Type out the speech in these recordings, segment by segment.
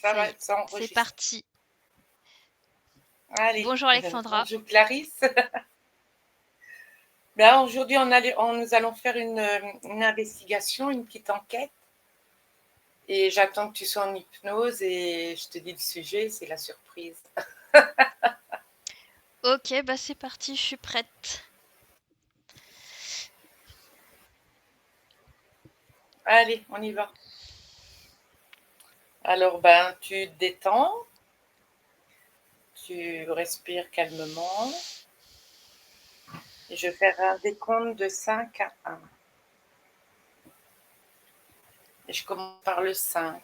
Ça va, y est, ça c'est enregistre. parti. Allez. Bonjour Alexandra. Bonjour Clarisse. Là, aujourd'hui, nous allons faire une investigation, une petite enquête. Et j'attends que tu sois en hypnose et je te dis le sujet, c'est la surprise. Ok, bah c'est parti, je suis prête. Allez, on y va. Alors, tu te détends, tu respires calmement. Et je vais faire un décompte de 5 à 1. Et je commence par le 5.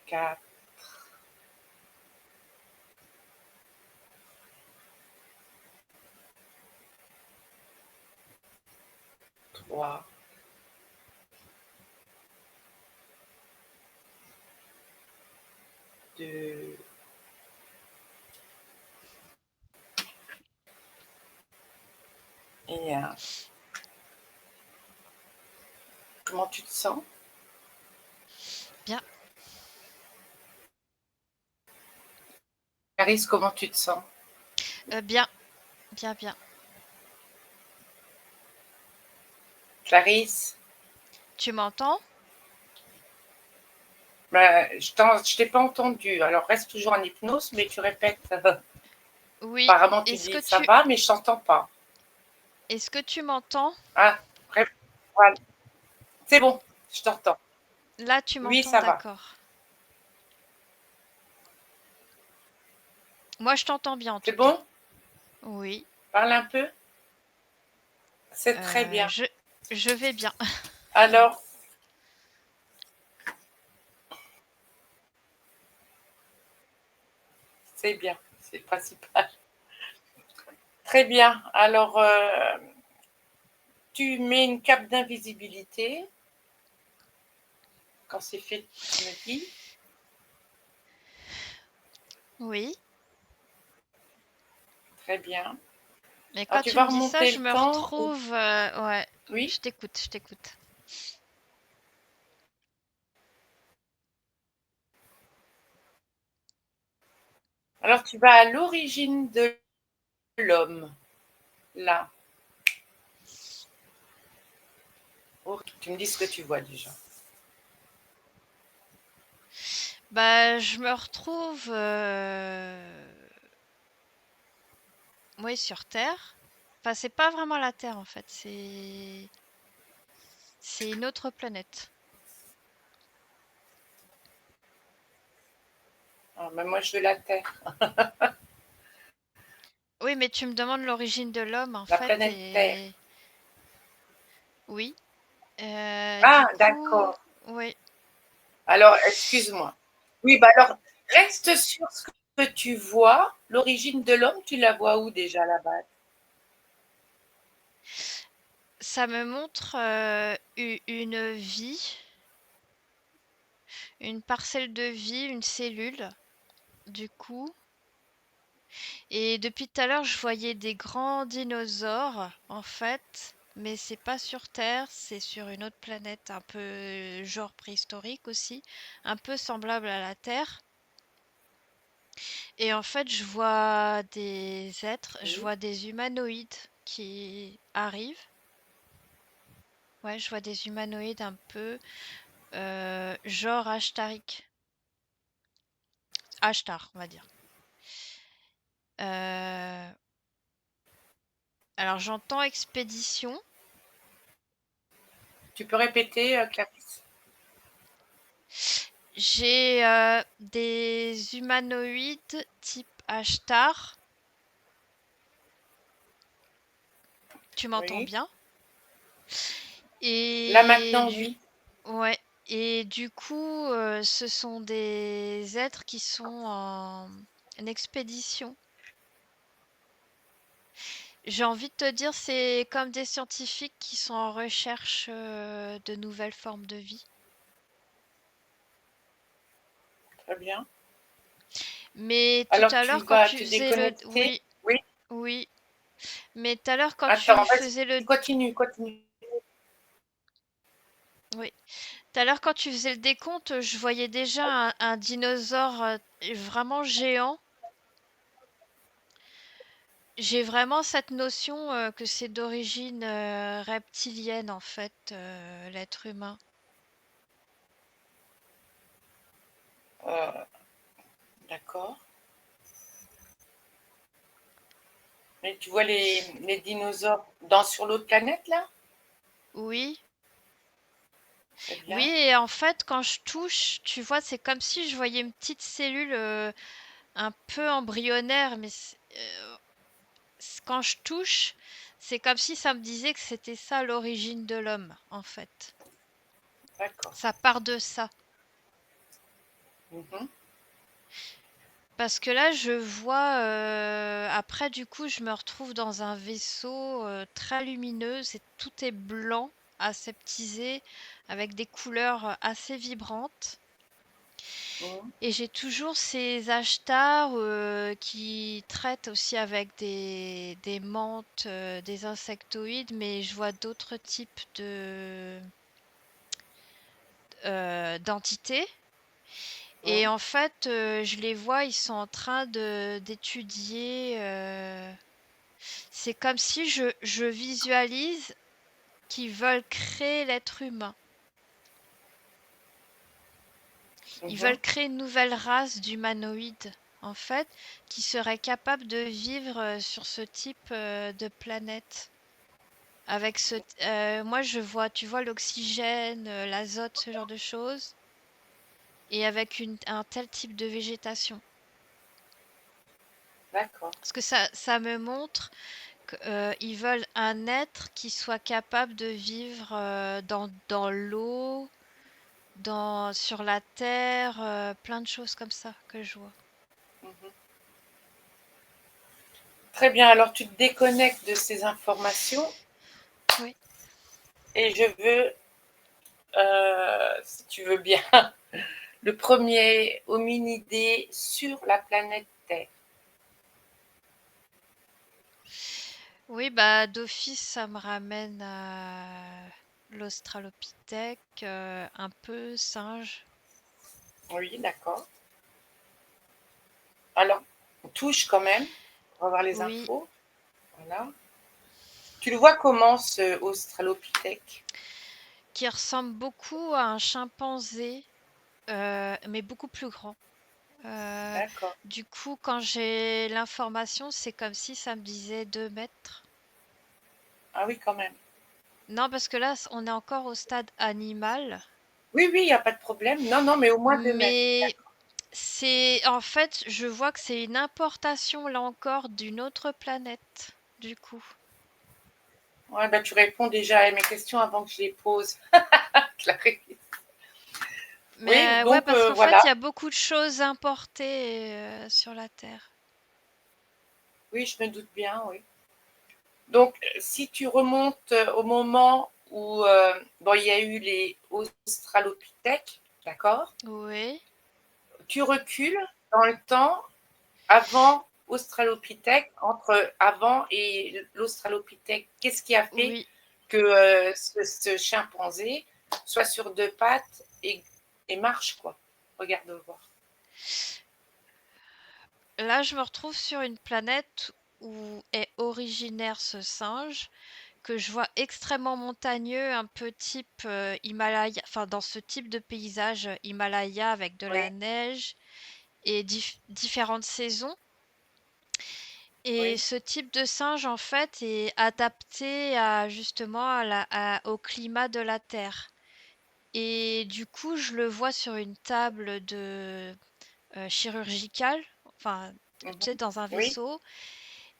4, 3, 2, et 1. Comment tu te sens? Bien. Clarisse, comment tu te sens? Bien. Bien. Clarisse? Tu m'entends? Je t'ai pas entendu. Alors reste toujours en hypnose, mais tu répètes. Oui. Apparemment, tu dis ça va, mais je t'entends pas. Est-ce que tu m'entends? Ah, bref, voilà. C'est bon, je t'entends. Là, tu Oui, m'entends, ça va. d'accord. Moi, je t'entends bien en C'est tout cas. bon? Oui. Parle un peu. C'est très bien. Je vais bien. Alors, c'est bien, c'est le principal. Très bien. Alors, tu mets une cape d'invisibilité. Quand c'est fait, tu me dis. Oui. Très bien. Mais Alors, quand tu tu me vas dis ça, remonter je le me temps. retrouve. Ouais. Oui. Je t'écoute. Alors, tu vas à l'origine de l'homme. Là. Oh, tu me dis ce que tu vois déjà. Bah, je me retrouve. Oui, sur Terre. Enfin, c'est pas vraiment la Terre en fait. C'est une autre planète. Ah, mais moi, je veux la Terre. Oui, mais tu me demandes l'origine de l'homme en La fait planète Terre. et oui. Du Ah, coup, d'accord. oui. Alors, excuse-moi. Oui, alors, reste sur ce que tu vois. L'origine de l'homme, tu la vois où déjà là-bas? Ça me montre une vie, une parcelle de vie, une cellule, du coup. Et depuis tout à l'heure, je voyais des grands dinosaures, en fait. Mais c'est pas sur Terre, c'est sur une autre planète, un peu genre préhistorique aussi, un peu semblable à la Terre. Et en fait, je vois des êtres, je Oui. vois des humanoïdes qui arrivent. Ouais, je vois des humanoïdes un peu genre Ashtarique. Ashtar, on va dire. Euh, alors j'entends expédition. Tu peux répéter, Clarisse? J'ai des humanoïdes type Ashtar. Tu m'entends Oui. bien? Là Et maintenant, du oui. ouais. Et du coup, ce sont des êtres qui sont en expédition. J'ai envie de te dire, c'est comme des scientifiques qui sont en recherche de nouvelles formes de vie. Très bien. Mais tout Alors, à tu l'heure, quand vas tu te faisais le... déconnecter. Oui, Oui. oui. Mais tout à l'heure, quand tu Attends, faisais le... continue. Oui. Tout à l'heure, quand tu faisais le décompte, je voyais déjà un dinosaure vraiment géant. J'ai vraiment cette notion que c'est d'origine reptilienne, en fait, l'être humain. Euh, d'accord. Mais tu vois les dinosaures sur l'autre planète, là? Oui. Très Oui, bien. et en fait, quand je touche, tu vois, c'est comme si je voyais une petite cellule un peu embryonnaire, mais quand je touche, c'est comme si ça me disait que c'était ça l'origine de l'homme, en fait. D'accord. Ça part de ça. Mhm. Parce que là, je vois, après, du coup, je me retrouve dans un vaisseau très lumineux, tout est blanc, aseptisé, avec des couleurs assez vibrantes. Mhm. Et j'ai toujours ces achetars qui traitent aussi avec des menthes, des insectoïdes, mais je vois d'autres types d'entités. Et Mhm. en fait, je les vois, ils sont en train d'étudier. C'est comme si je visualise qu'ils veulent créer l'être humain. Ils Mhm. veulent créer une nouvelle race d'humanoïdes, en fait, qui serait capable de vivre sur ce type de planète. Moi, je vois, tu vois, l'oxygène, l'azote, ce genre de choses, et avec un tel type de végétation. D'accord. Parce que ça me montre qu'ils veulent un être qui soit capable de vivre dans l'eau, sur la terre, plein de choses comme ça que je vois. Mhm. Très bien. Alors, tu te déconnectes de ces informations Oui. et je veux, si tu veux bien, le premier hominidé sur la planète Terre. Oui, bah d'office, ça me ramène à l'Australopithèque, un peu singe. Oui, d'accord. Alors, on touche quand même. On va voir les Oui, infos. Voilà. Tu le vois comment, ce Australopithèque? qui ressemble beaucoup à un chimpanzé, mais beaucoup plus grand. Euh, D'accord. du coup, quand j'ai l'information, c'est comme si ça me disait 2 mètres. Ah oui, quand même. Non, parce que là, on est encore au stade animal, Oui, oui, il n'y a pas de problème. Non, non, mais au moins 2 mètres. mais en fait, je vois que c'est une importation, là encore, d'une autre planète, du coup. Ouais, bah, tu réponds déjà à mes questions avant que je les pose. Clarisse. Oui, Mais ouais, donc parce qu'en fait, voilà. il y a beaucoup de choses importées sur la Terre. Oui, je me doute bien, oui. Donc, si tu remontes au moment où bon, il y a eu les Australopithèques, d'accord? Oui, Tu recules dans le temps avant Australopithèque, entre avant et l'Australopithèque. Qu'est-ce qui a fait oui. que ce chimpanzé soit sur 2 pattes et marche, quoi? Regarde voir. Là, je me retrouve sur une planète où est originaire ce singe, que je vois extrêmement montagneux, un peu type Himalaya, enfin dans ce type de paysage Himalaya avec de Oui, la neige et différentes saisons. Et oui, ce type de singe, en fait, est adapté justement au climat de la Terre. Et du coup, je le vois sur une table chirurgicale, enfin, tu mhm, sais, dans un oui, vaisseau.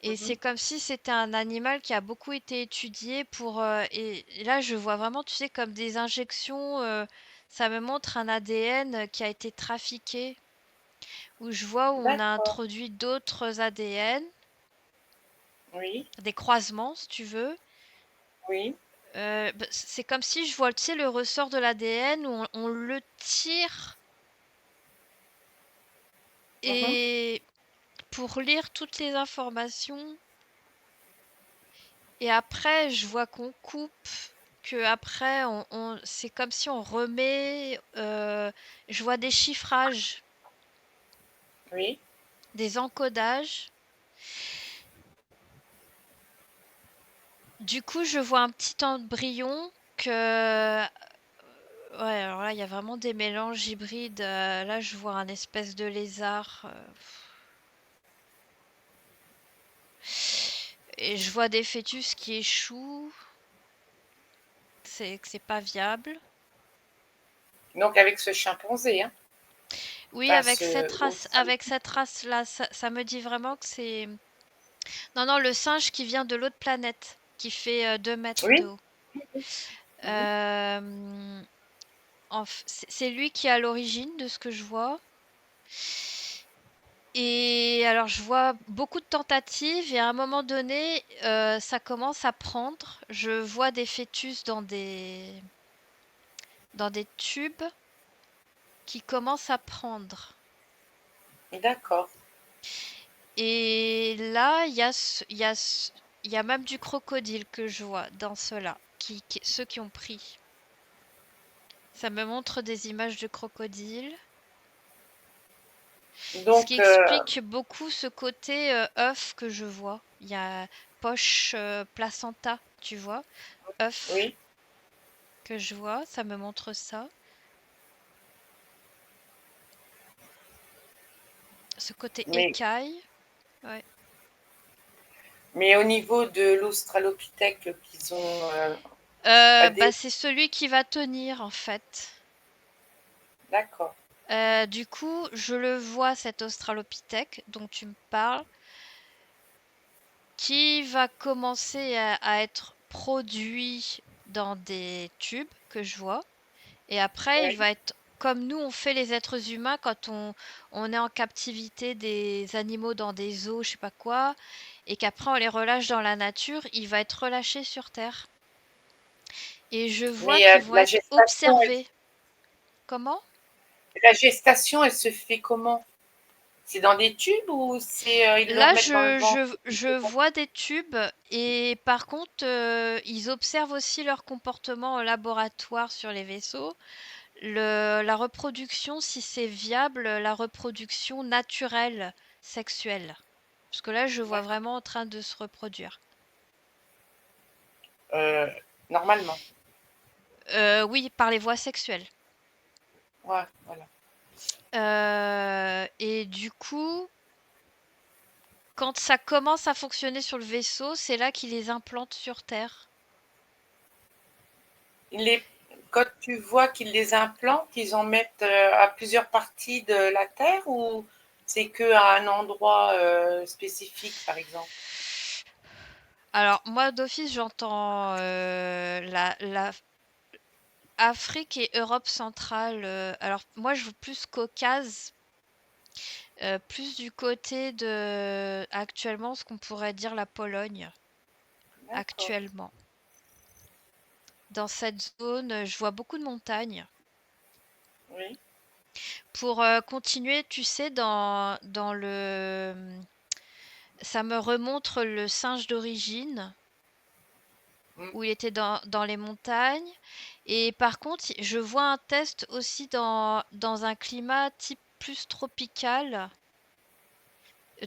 Et mhm, c'est comme si c'était un animal qui a beaucoup été étudié et là, je vois vraiment, tu sais, comme des injections. Ça me montre un ADN qui a été trafiqué, où je vois où on a d'accord, introduit d'autres ADN, oui, des croisements, si tu veux. oui, C'est comme si je vois, tu sais, le ressort de l'ADN où on le tire mhm, et pour lire toutes les informations. Et après, je vois qu'on coupe, que après, c'est comme si on remet. Je vois des chiffrages, Oui. des encodages. Du coup, je vois un petit embryon que. Ouais, alors là, il y a vraiment des mélanges hybrides. Là, je vois un espèce de lézard. Et je vois des fœtus qui échouent. C'est pas viable. Donc avec ce chimpanzé, hein. Oui, Enfin, ce avec cette race-là, ça me dit vraiment que c'est. Non, non, le singe qui vient de l'autre planète, qui fait 2 mètres de Oui. haut. Mhm. Euh, c'est lui qui est à l'origine de ce que je vois. Et alors, je vois beaucoup de tentatives et à un moment donné, ça commence à prendre. Je vois des fœtus dans des tubes qui commencent à prendre. D'accord. Et là, il y a même du crocodile que je vois dans ceux-là, ceux qui ont pris. Ça me montre des images de crocodile. Ce qui Donc, explique beaucoup ce côté œuf que je vois. Il y a poche placenta, tu vois, œuf oui. que je vois, ça me montre ça. Ce côté Mais, écaille. Ouais. mais au niveau de l'Australopithèque qu'ils ont adhéré, Bah, c'est celui qui va tenir en fait. d'accord. Du coup, je le vois, cet Australopithèque dont tu me parles, qui va commencer à être produit dans des tubes que je vois. Et après, il Oui. va être comme nous, on fait les êtres humains quand on est en captivité des animaux dans des zoos, je sais pas quoi, et qu'après on les relâche dans la nature, il va être relâché sur Terre. Et je vois Mais qu'ils vont être observés. Comment? la gestation, elle se fait comment? C'est dans des tubes ou c'est ils le Là, remettent dans le ventre? je vois des tubes et par contre, ils observent aussi leur comportement au laboratoire sur les vaisseaux. La reproduction, si c'est viable, la reproduction naturelle sexuelle. Parce que là, je vois D'accord. vraiment en train de se reproduire. Euh, Normalement. Oui, par les voies sexuelles. Ouais, voilà. Et du coup, quand ça commence à fonctionner sur le vaisseau, c'est là qu'ils les implantent sur Terre. Les, quand tu vois qu'ils les implantent, ils en mettent à plusieurs parties de la Terre ou c'est que à un endroit spécifique, par exemple? Alors, moi, d'office, j'entends la Afrique et Europe centrale. Alors, moi, je veux plus Caucase, plus du côté de, actuellement, ce qu'on pourrait dire la Pologne, D'accord. actuellement. Dans cette zone, je vois beaucoup de montagnes. Oui. Pour continuer, tu sais, dans le... Ça me remontre le singe d'origine, Mm. où il était dans les montagnes. Et par contre, je vois un test aussi dans un climat type plus tropical,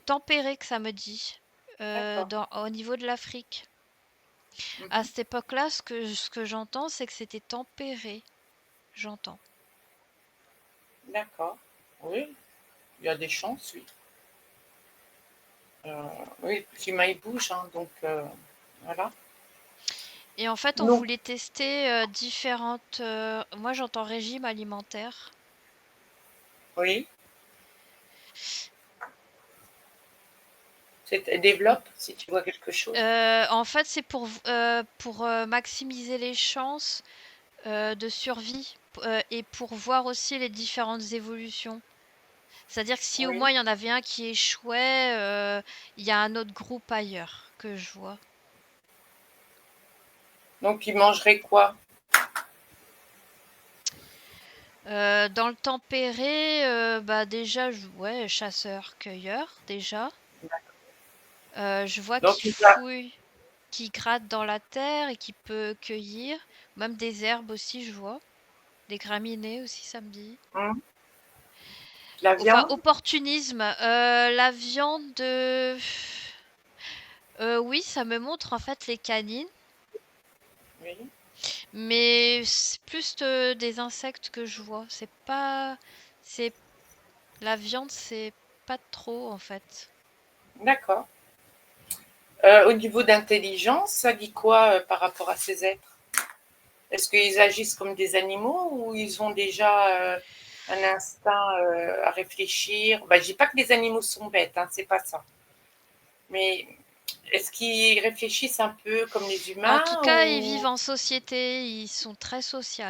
tempéré que ça me dit, D'accord. au niveau de l'Afrique. À Mhm. cette époque-là, ce que j'entends, c'est que c'était tempéré. J'entends. D'accord. Oui, il y a des chances, oui. Euh, oui, le climat il bouge, hein, donc voilà. Et en fait, on Donc, voulait tester différentes. Moi, j'entends régime alimentaire. oui, développe si tu vois quelque chose. En fait, c'est pour maximiser les chances de survie et pour voir aussi les différentes évolutions. C'est-à-dire que si au Oui. moins il y en avait un qui échouait, il y a un autre groupe ailleurs que je vois. Donc, ils mangeraient quoi? Dans le tempéré, bah déjà, ouais, chasseur-cueilleur, déjà. Je vois Donc, qu'ils fouillent. qui gratte dans la terre et qui peut cueillir. Même des herbes aussi, je vois. Des graminées aussi, ça me dit. Hum. La Enfin, viande? opportunisme. La viande, oui, ça me montre en fait les canines, Oui, mais c'est plus des insectes que je vois. C'est pas, c'est la viande, c'est pas trop en fait. d'accord. Au niveau d'intelligence, ça dit quoi par rapport à ces êtres? Est-ce qu'ils agissent comme des animaux ou ils ont déjà un instinct à réfléchir? Bah, je dis pas que les animaux sont bêtes, hein, c'est pas ça. Mais est-ce qu'ils réfléchissent un peu comme les En tout humains cas, ils ou... vivent en société, ils sont très sociaux.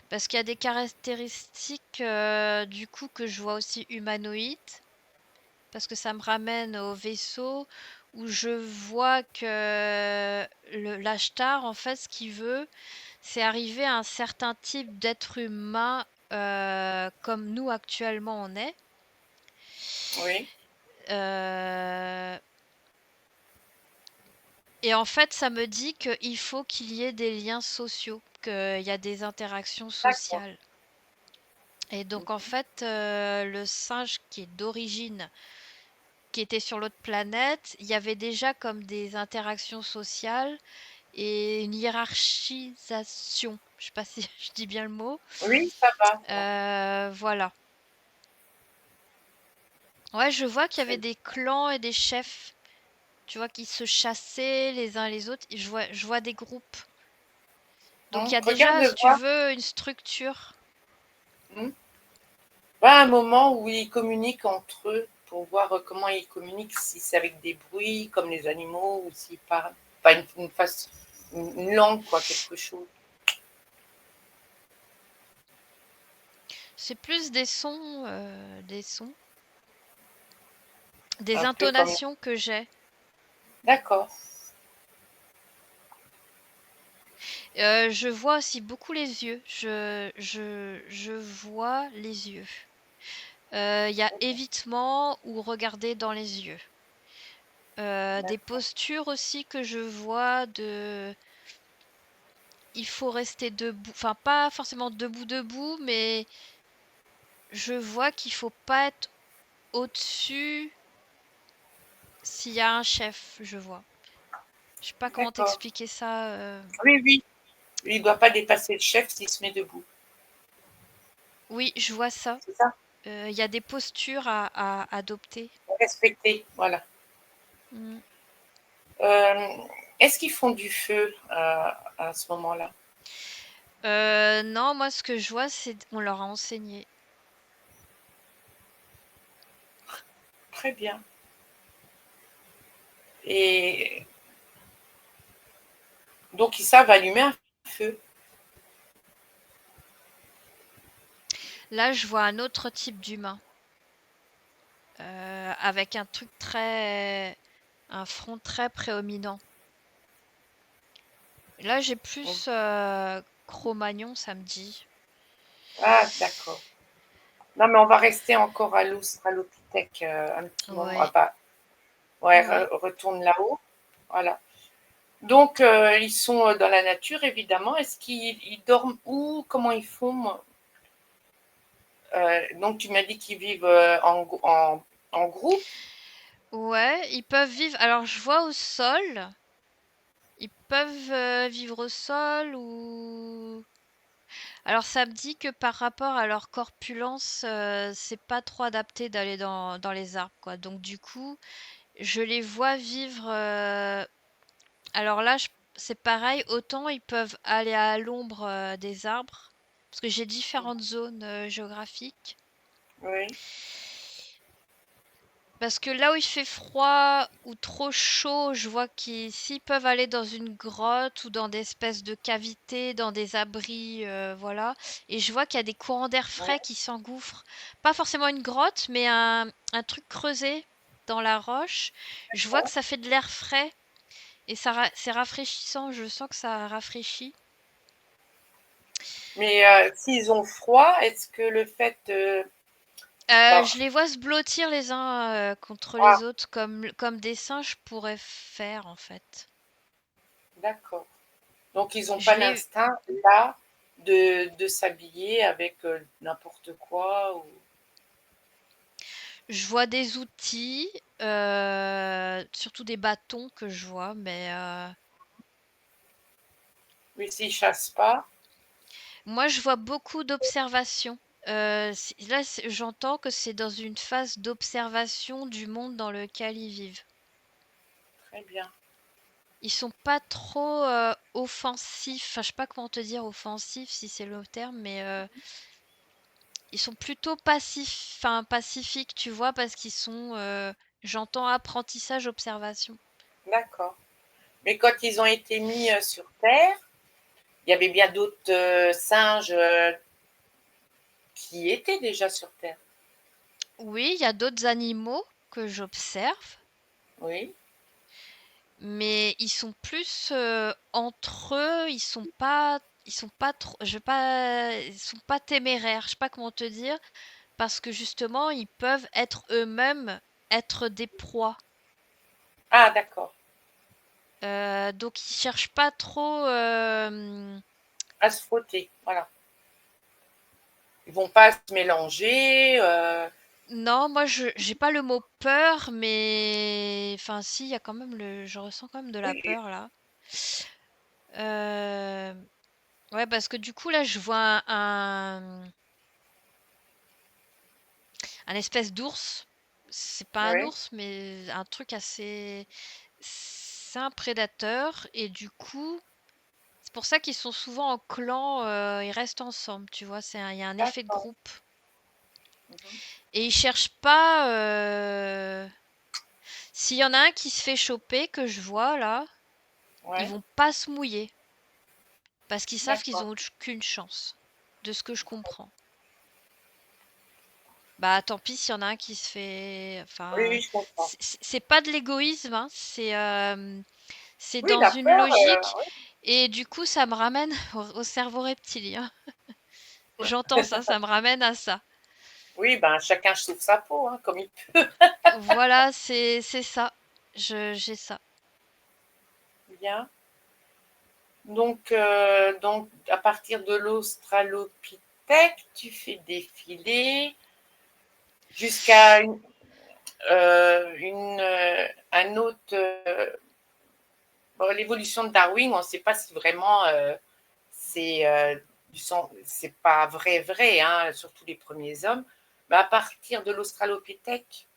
Parce qu'il y a des caractéristiques du coup que je vois aussi humanoïdes. Parce que ça me ramène au vaisseau où je vois que l'Ashtar, en fait, ce qu'il veut, c'est arriver à un certain type d'être humain comme nous actuellement on est. Oui, Euh, et en fait, ça me dit qu'il faut qu'il y ait des liens sociaux, qu'il y a des interactions d'accord. sociales. Et donc, en fait, le singe qui est d'origine, qui était sur l'autre planète, il y avait déjà comme des interactions sociales et une hiérarchisation. Je sais pas si je dis bien le mot. Oui, ça va. Voilà. Ouais, je vois qu'il y avait Très bien. des clans et des chefs, tu vois, qui se chassaient les uns les autres. Et je vois des groupes. Donc il y a Regarde déjà, si tu voir. veux, une structure. Va un moment où ils communiquent entre eux pour voir comment ils communiquent, si c'est avec des bruits comme les animaux ou s'ils parlent. Enfin, une langue, quoi, quelque chose. C'est plus des sons, des Un peu comme... intonations que j'ai. D'accord. Je vois aussi beaucoup les yeux. Je vois les yeux. Il y a évitement ou regarder dans les yeux. Des D'accord. postures aussi que je vois de il faut rester debout, enfin pas forcément debout, mais je vois qu'il faut pas être au-dessus s'il y a un chef, je vois. Je sais pas comment D'accord. t'expliquer ça. Oui, oui. Il ne doit pas dépasser le chef s'il se met debout. Oui, je vois ça. C'est ça? Il y a des postures à adopter. Respecter. Voilà. Mm. Euh, Est-ce qu'ils font du feu à ce moment-là? Non, moi ce que je vois, c'est on leur a enseigné. Très bien. Et donc, ils savent allumer un feu. Là, je vois un autre type d'humain. Avec un front très prédominant. Là, j'ai plus Cro-Magnon, ça me dit. Ah, d'accord. Non, mais on va rester encore à l'Australopithèque un petit moment. Ah Ouais, bah, ouais, ouais. retourne là-haut. Voilà. Donc, ils sont dans la nature, évidemment. Est-ce qu'ils dorment où? Comment ils font? Donc, tu m'as dit qu'ils vivent en groupe. Ouais, ils peuvent vivre. Alors, je vois au sol. Ils peuvent vivre au sol ou. Alors, ça me dit que par rapport à leur corpulence, c'est pas trop adapté d'aller dans les arbres, quoi. Donc, du coup, je les vois vivre. Alors là, c'est pareil. Autant ils peuvent aller à l'ombre des arbres, parce que j'ai différentes zones géographiques. Oui, Parce que là où il fait froid ou trop chaud, je vois qu'ils s'ils peuvent aller dans une grotte ou dans des espèces de cavités, dans des abris, voilà. Et je vois qu'il y a des courants d'air frais ouais, qui s'engouffrent. Pas forcément une grotte, mais un truc creusé dans la roche. Je vois que d'accord. ça fait de l'air frais et c'est rafraîchissant. Je sens que ça rafraîchit. Mais s'ils ont froid, est-ce que le fait Bah, Je les vois se blottir les uns contre ah, les autres comme des singes pourraient faire en fait. d'accord. Donc, ils n'ont Je pas les, l'instinct, là, de s'habiller avec n'importe quoi. je vois des outils, surtout des bâtons que je vois, mais Mais s'ils chassent pas, moi je vois beaucoup d'observations. Là, j'entends que c'est dans une phase d'observation du monde dans lequel ils vivent. très bien. Ils sont pas trop offensifs. Enfin, je sais pas comment te dire offensifs si c'est le terme, mais ils sont plutôt passifs, enfin pacifiques, tu vois, parce qu'ils sont, j'entends apprentissage, observation. D'accord. Mais quand ils ont été mis sur Terre, il y avait bien d'autres singes qui étaient déjà sur Terre. Oui, il y a d'autres animaux que j'observe, Oui, mais ils sont plus entre eux. Ils sont pas trop, je vais pas, ils sont pas téméraires. Je sais pas comment te dire, parce que justement, ils peuvent être eux-mêmes être des proies. ah, d'accord. Donc ils cherchent pas trop. À se frotter, voilà. Ils vont pas se mélanger. Non, moi je j'ai pas le mot peur, mais enfin si, il y a quand même je ressens quand même de la Oui, peur là. Euh, Ouais, parce que du coup là, je vois un espèce d'ours. C'est pas un oui, ours, mais un truc assez. C'est un prédateur et du coup, c'est pour ça qu'ils sont souvent en clan. Ils restent ensemble, tu vois. Il y a un effet de d'accord. groupe Mhm. et ils cherchent pas. S'il y en a un qui se fait choper, que je vois là, ils Ouais, vont pas se mouiller parce qu'ils savent qu'ils d'accord. ont aucune chance, de ce que je comprends. Bah tant pis s'il y en a un qui se fait. Oui, Enfin, oui, je comprends. c'est pas de l'égoïsme, hein, c'est Oui, dans la une peur, logique et du coup ça me ramène au cerveau reptilien. J'entends ça, ça me ramène à ça. oui, ben chacun sauve sa peau, hein, comme il peut. Voilà, c'est ça. J'ai ça. Bien. Donc, à partir de l'Australopithèque, tu fais défiler jusqu'à un autre. Bon, l'évolution de Darwin, on ne sait pas si vraiment c'est c'est pas vrai, hein, surtout les premiers hommes. Mais à partir de l'Australopithèque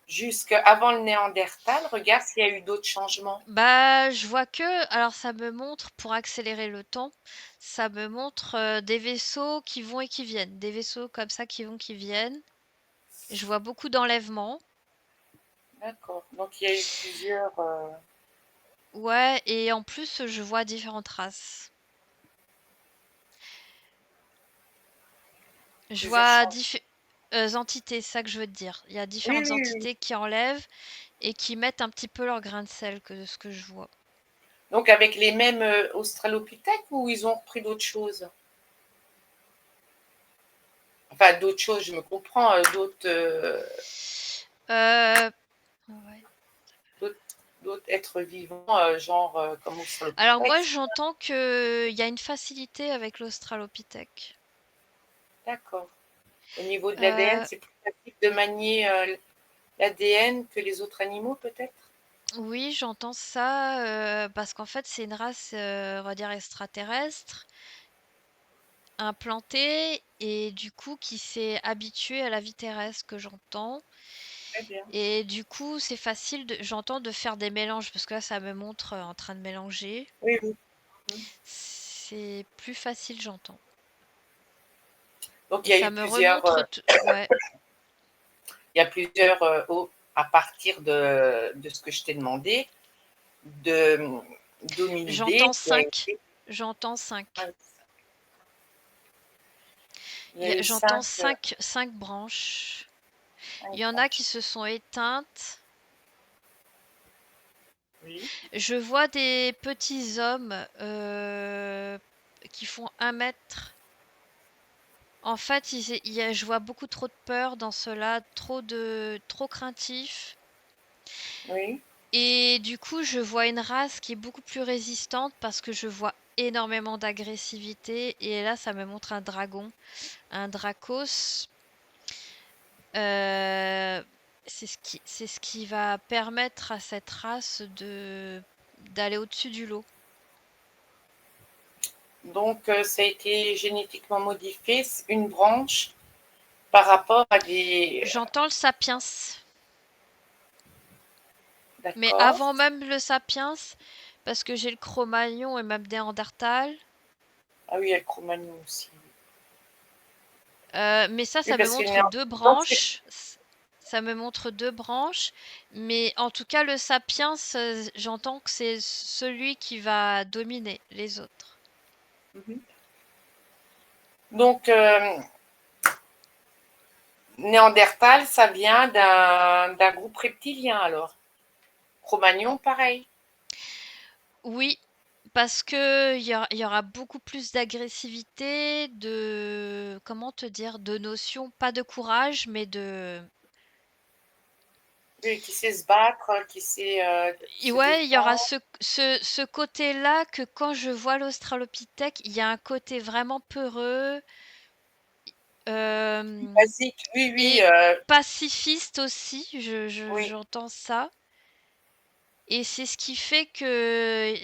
jusqu'avant le Néandertal, regarde s'il y a eu d'autres changements. Bah, je vois alors ça me montre, pour accélérer le temps, ça me montre des vaisseaux qui vont et qui viennent, des vaisseaux comme ça qui vont, qui viennent. Je vois beaucoup d'enlèvements. D'accord. Donc il y a eu plusieurs. Ouais, et en plus, je vois différentes races. Je Plusieurs vois changements. différentes entités, c'est ça que je veux te dire. Il y a Oui, différentes oui, oui. entités qui enlèvent et qui mettent un petit peu leur grain de sel que ce que je vois. Donc avec les mêmes Australopithèques ou ils ont repris d'autres choses? Enfin, d'autres choses, je me comprends, Euh, ouais. d'autres, d'autres êtres vivants, genre comme Alors Australopithèque. moi, j'entends qu'il y a une facilité avec l'Australopithèque. D'accord. Au niveau de l'ADN, Euh, c'est plus facile de manier l'ADN que les autres animaux, peut-être? oui, j'entends ça parce qu'en fait, c'est une race, on va dire, extraterrestre, implantée et du coup qui s'est habituée à la vie terrestre que j'entends. Très bien. Et du coup, c'est facile j'entends de faire des mélanges parce que là, ça me montre en train de mélanger. Oui, oui. C'est plus facile, j'entends. Donc Et ça me remontre, ouais. il y a plusieurs à partir de ce que je t'ai demandé, de J'entends d'hominidés qui a 5. été. J'entends 5. Il y a eu J'entends cinq, cinq branches. Il y en a qui branches. se sont éteintes. Oui, Je vois des petits hommes qui font 1 mètre. En fait, je vois beaucoup trop de peur dans cela, trop craintif. Oui. Et du coup, je vois une race qui est beaucoup plus résistante parce que je vois énormément d'agressivité. Et là, ça me montre un dragon, un Dracos. Euh, c'est ce qui va permettre à cette race d'aller au-dessus du lot. Donc, ça a été génétiquement modifié, une branche par rapport à des... J'entends le sapiens. Mais D'accord. avant même le sapiens, parce que j'ai le Cro-Magnon et même Néandertal. Ah oui, il y a le Cro-Magnon aussi. Mais ça Oui, me parce qu'il y montre en a... deux Donc, c'est... branches. Ça me montre deux branches. Mais en tout cas, le sapiens, j'entends que c'est celui qui va dominer les autres. Mhm. Donc, Néandertal, ça vient d'un groupe reptilien alors. Cro-Magnon, pareil. Oui, parce que il y aura beaucoup plus d'agressivité, comment te dire, de notions, pas de courage, mais Oui, qui sait se battre, qui sait et se ouais, il y aura défendre. ce côté-là que quand je vois l'Australopithèque, il y a un côté vraiment peureux, euh, Basique, oui, oui, et pacifiste aussi, oui. j'entends ça. Et c'est ce qui fait que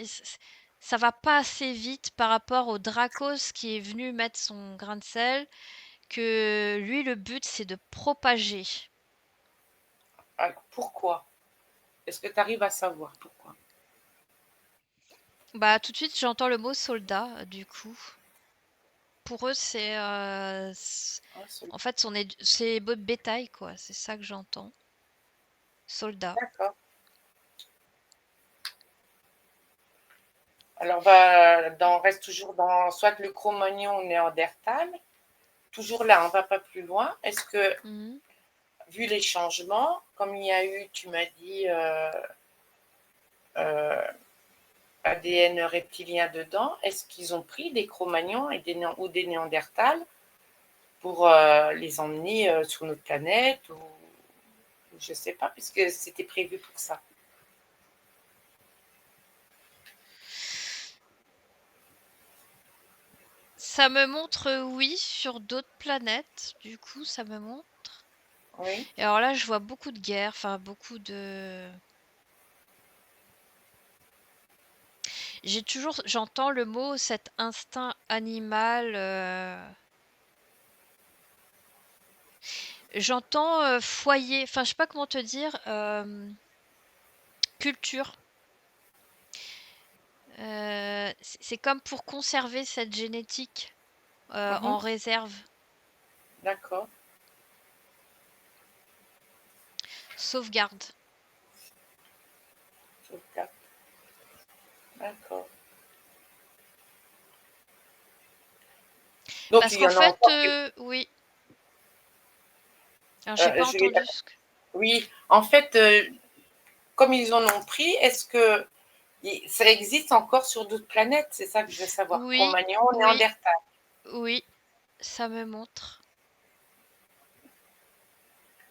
ça va pas assez vite par rapport au Dracos qui est venu mettre son grain de sel, que lui, le but, c'est de propager. Alors, pourquoi? Est-ce que tu arrives à savoir pourquoi? Bah, tout de suite, j'entends le mot soldat, du coup. Pour eux, Ah, en fait, c'est beau bétail, quoi. C'est ça que j'entends. Soldat. d'accord. Alors, on reste toujours dans soit le Cro-Magnon ou Néandertal. Toujours là, on ne va pas plus loin. Est-ce que, Mhm. vu les changements, comme il y a eu, tu m'as dit, euh, ADN reptilien dedans, est-ce qu'ils ont pris des Cro-Magnons ou des Néandertals pour les emmener sur notre planète ou je ne sais pas, puisque c'était prévu pour ça. Ça me montre, oui, sur d'autres planètes. Du coup, ça me montre. Oui, Et alors là, je vois beaucoup de guerres, enfin beaucoup de. J'entends le mot, cet instinct animal. J'entends foyer, enfin je sais pas comment te dire, culture. C'est comme pour conserver cette génétique mhm, en réserve. d'accord. Sauvegarde. D'accord. Donc Parce il y qu'en en a fait, encore. oui. Alors j'ai pas Je vais, entendu ce que. oui, en fait, comme ils en ont pris, est-ce que ça existe encore sur d'autres planètes? C'est ça que je veux savoir. Oui, Cro-Magnon, oui, Néandertal. oui, ça me montre.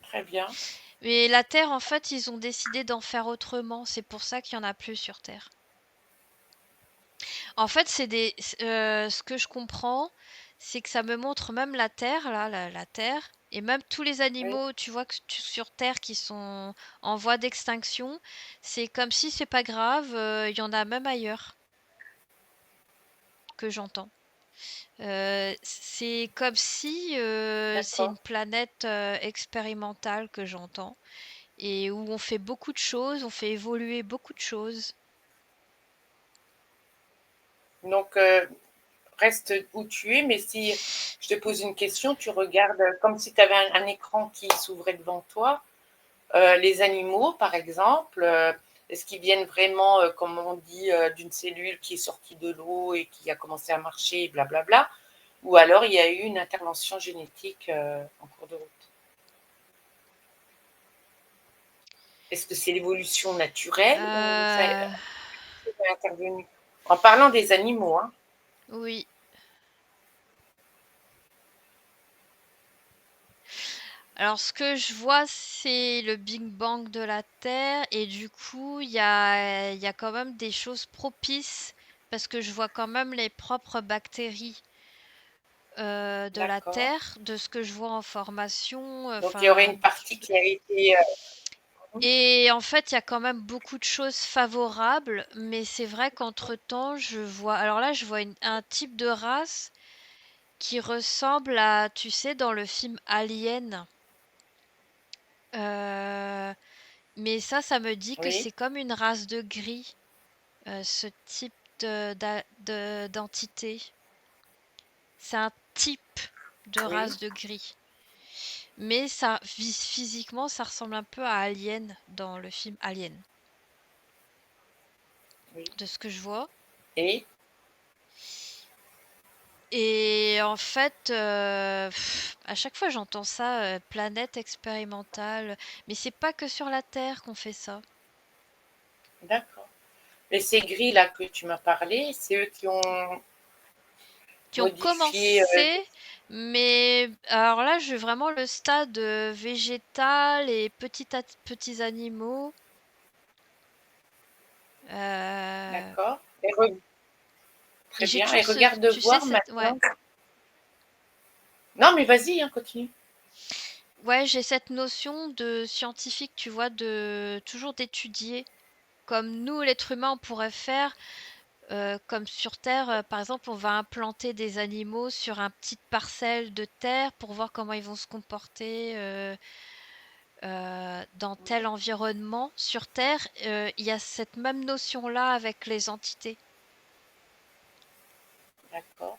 Très bien. Mais la Terre, en fait, ils ont décidé d'en faire autrement. C'est pour ça qu'il y en a plus sur Terre. En fait, ce que je comprends, c'est que ça me montre même la Terre, là, la Terre, et même tous les Oui. animaux, tu vois, sur Terre qui sont en voie d'extinction. C'est comme si c'est pas grave, il y en a même ailleurs que j'entends. C'est comme si c'est D'accord. une planète expérimentale que j'entends et où on fait beaucoup de choses, on fait évoluer beaucoup de choses. Donc, reste où tu es, mais si je te pose une question, tu regardes comme si tu avais un écran qui s'ouvrait devant toi. Les animaux, par exemple, est-ce qu'ils viennent vraiment, comme on dit, d'une cellule qui est sortie de l'eau et qui a commencé à marcher, blablabla, ou alors il y a eu une intervention génétique en cours de route? Est-ce que c'est l'évolution naturelle ou ça Euh, est intervenu? En parlant des animaux, hein. oui. Alors, ce que je vois, c'est le Big Bang de la Terre, et du coup, il y a quand même des choses propices, parce que je vois quand même les propres bactéries de la D'accord. Terre, de ce que je vois en formation. Donc, il y aurait Enfin, une partie qui a été. et en fait, il y a quand même beaucoup de choses favorables, mais c'est vrai qu'entre-temps, je vois. Alors là, je vois un type de race qui ressemble à, tu sais, dans le film Alien. Euh, mais ça me dit que Oui, c'est comme une race de gris, ce type d'entité. C'est un type de oui, race de gris. Mais ça, physiquement, ça ressemble un peu à Alien dans le film Alien, oui. de ce que je vois. Et Et en fait, à chaque fois j'entends ça, planète expérimentale, mais c'est pas que sur la Terre qu'on fait ça. d'accord. Et ces grilles là que tu m'as parlé, c'est eux qui ont Qui ont modifié. commencé, mais alors là, j'ai vraiment le stade végétal et petits animaux. Euh, D'accord. et Très j'ai bien. Et toujours regarde de tu sais, voir ouais, maintenant. Non, mais vas-y, hein, continue. ouais, j'ai cette notion de scientifique, tu vois, de toujours d'étudier, comme nous, l'être humain, on pourrait faire. Comme sur Terre, par exemple, on va implanter des animaux sur un petite parcelle de terre pour voir comment ils vont se comporter dans tel environnement. Sur Terre, il y a cette même notion-là avec les entités. D'accord.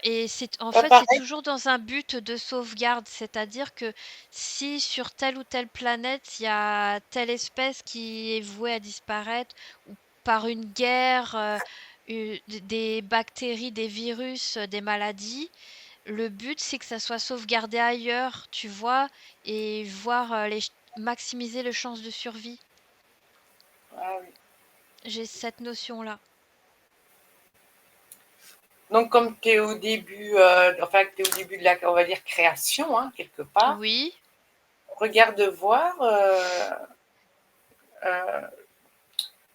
Et en Pas fait, c'est pareil. toujours dans un but de sauvegarde, c'est-à-dire que si sur telle ou telle planète, il y a telle espèce qui est vouée à disparaître, ou par une guerre, des bactéries, des virus, des maladies, le but c'est que ça soit sauvegardé ailleurs, tu vois, et voir maximiser les chances de survie. Ah oui. J'ai cette notion-là. Donc, comme tu es au début, enfin, tu es au début de la, on va dire, création, hein, quelque part, Oui. regarde voir euh,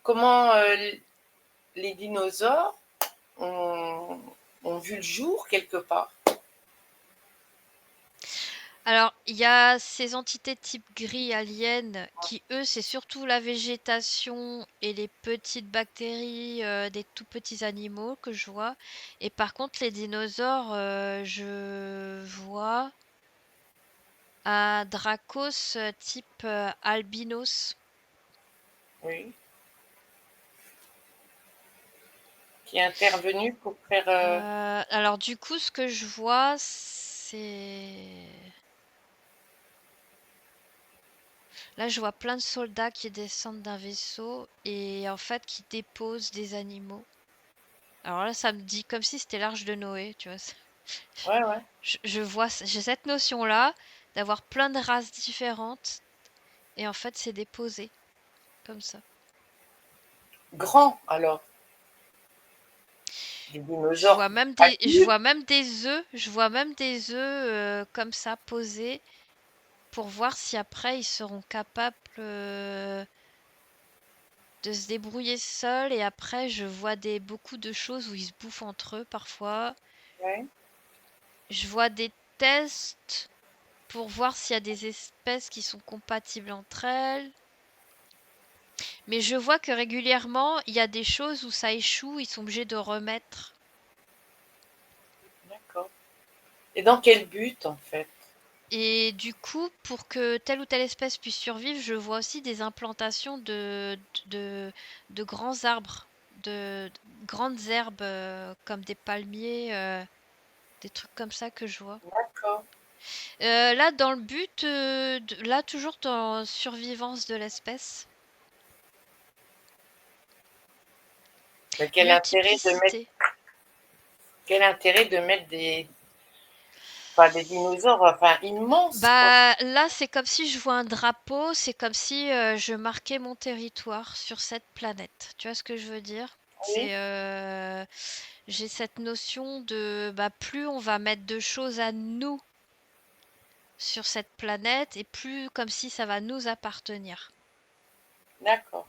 comment les dinosaures ont, ont vu le jour, quelque part. Alors, il y a ces entités type gris aliens qui, eux, c'est surtout la végétation et les petites bactéries des tout petits animaux que je vois. Et par contre, les dinosaures, je vois un Dracos type albinos. Oui. Qui est intervenu pour faire. Alors, du coup, ce que je vois, c'est... Là, je vois plein de soldats qui descendent d'un vaisseau et en fait qui déposent des animaux. Alors là, ça me dit comme si c'était l'Arche de Noé, tu vois. Ouais, ouais. Je vois, j'ai cette notion-là d'avoir plein de races différentes et en fait, c'est déposé comme ça. Grand, alors. Des Je dinosaures vois même des, je adultes. vois même des œufs, je vois même des œufs comme ça posés pour voir si après ils seront capables de se débrouiller seuls. Et après, je vois beaucoup de choses où ils se bouffent entre eux parfois. Ouais. Je vois des tests pour voir s'il y a des espèces qui sont compatibles entre elles. Mais je vois que régulièrement, il y a des choses où ça échoue, ils sont obligés de remettre. D'accord. Et dans quel but, en fait? Et du coup, pour que telle ou telle espèce puisse survivre, je vois aussi des implantations de, de grands arbres, de grandes herbes comme des palmiers, des trucs comme ça que je vois. D'accord. Là, dans le but, là, toujours dans survivance de l'espèce, Mais multiplicité. quel intérêt de mettre des, enfin, des dinosaures, enfin, immenses, quoi. Bah, là, c'est comme si je vois un drapeau, c'est comme si je marquais mon territoire sur cette planète. Tu vois ce que je veux dire? Oui. C'est, j'ai cette notion de, bah, plus on va mettre de choses à nous sur cette planète et plus comme si ça va nous appartenir. D'accord.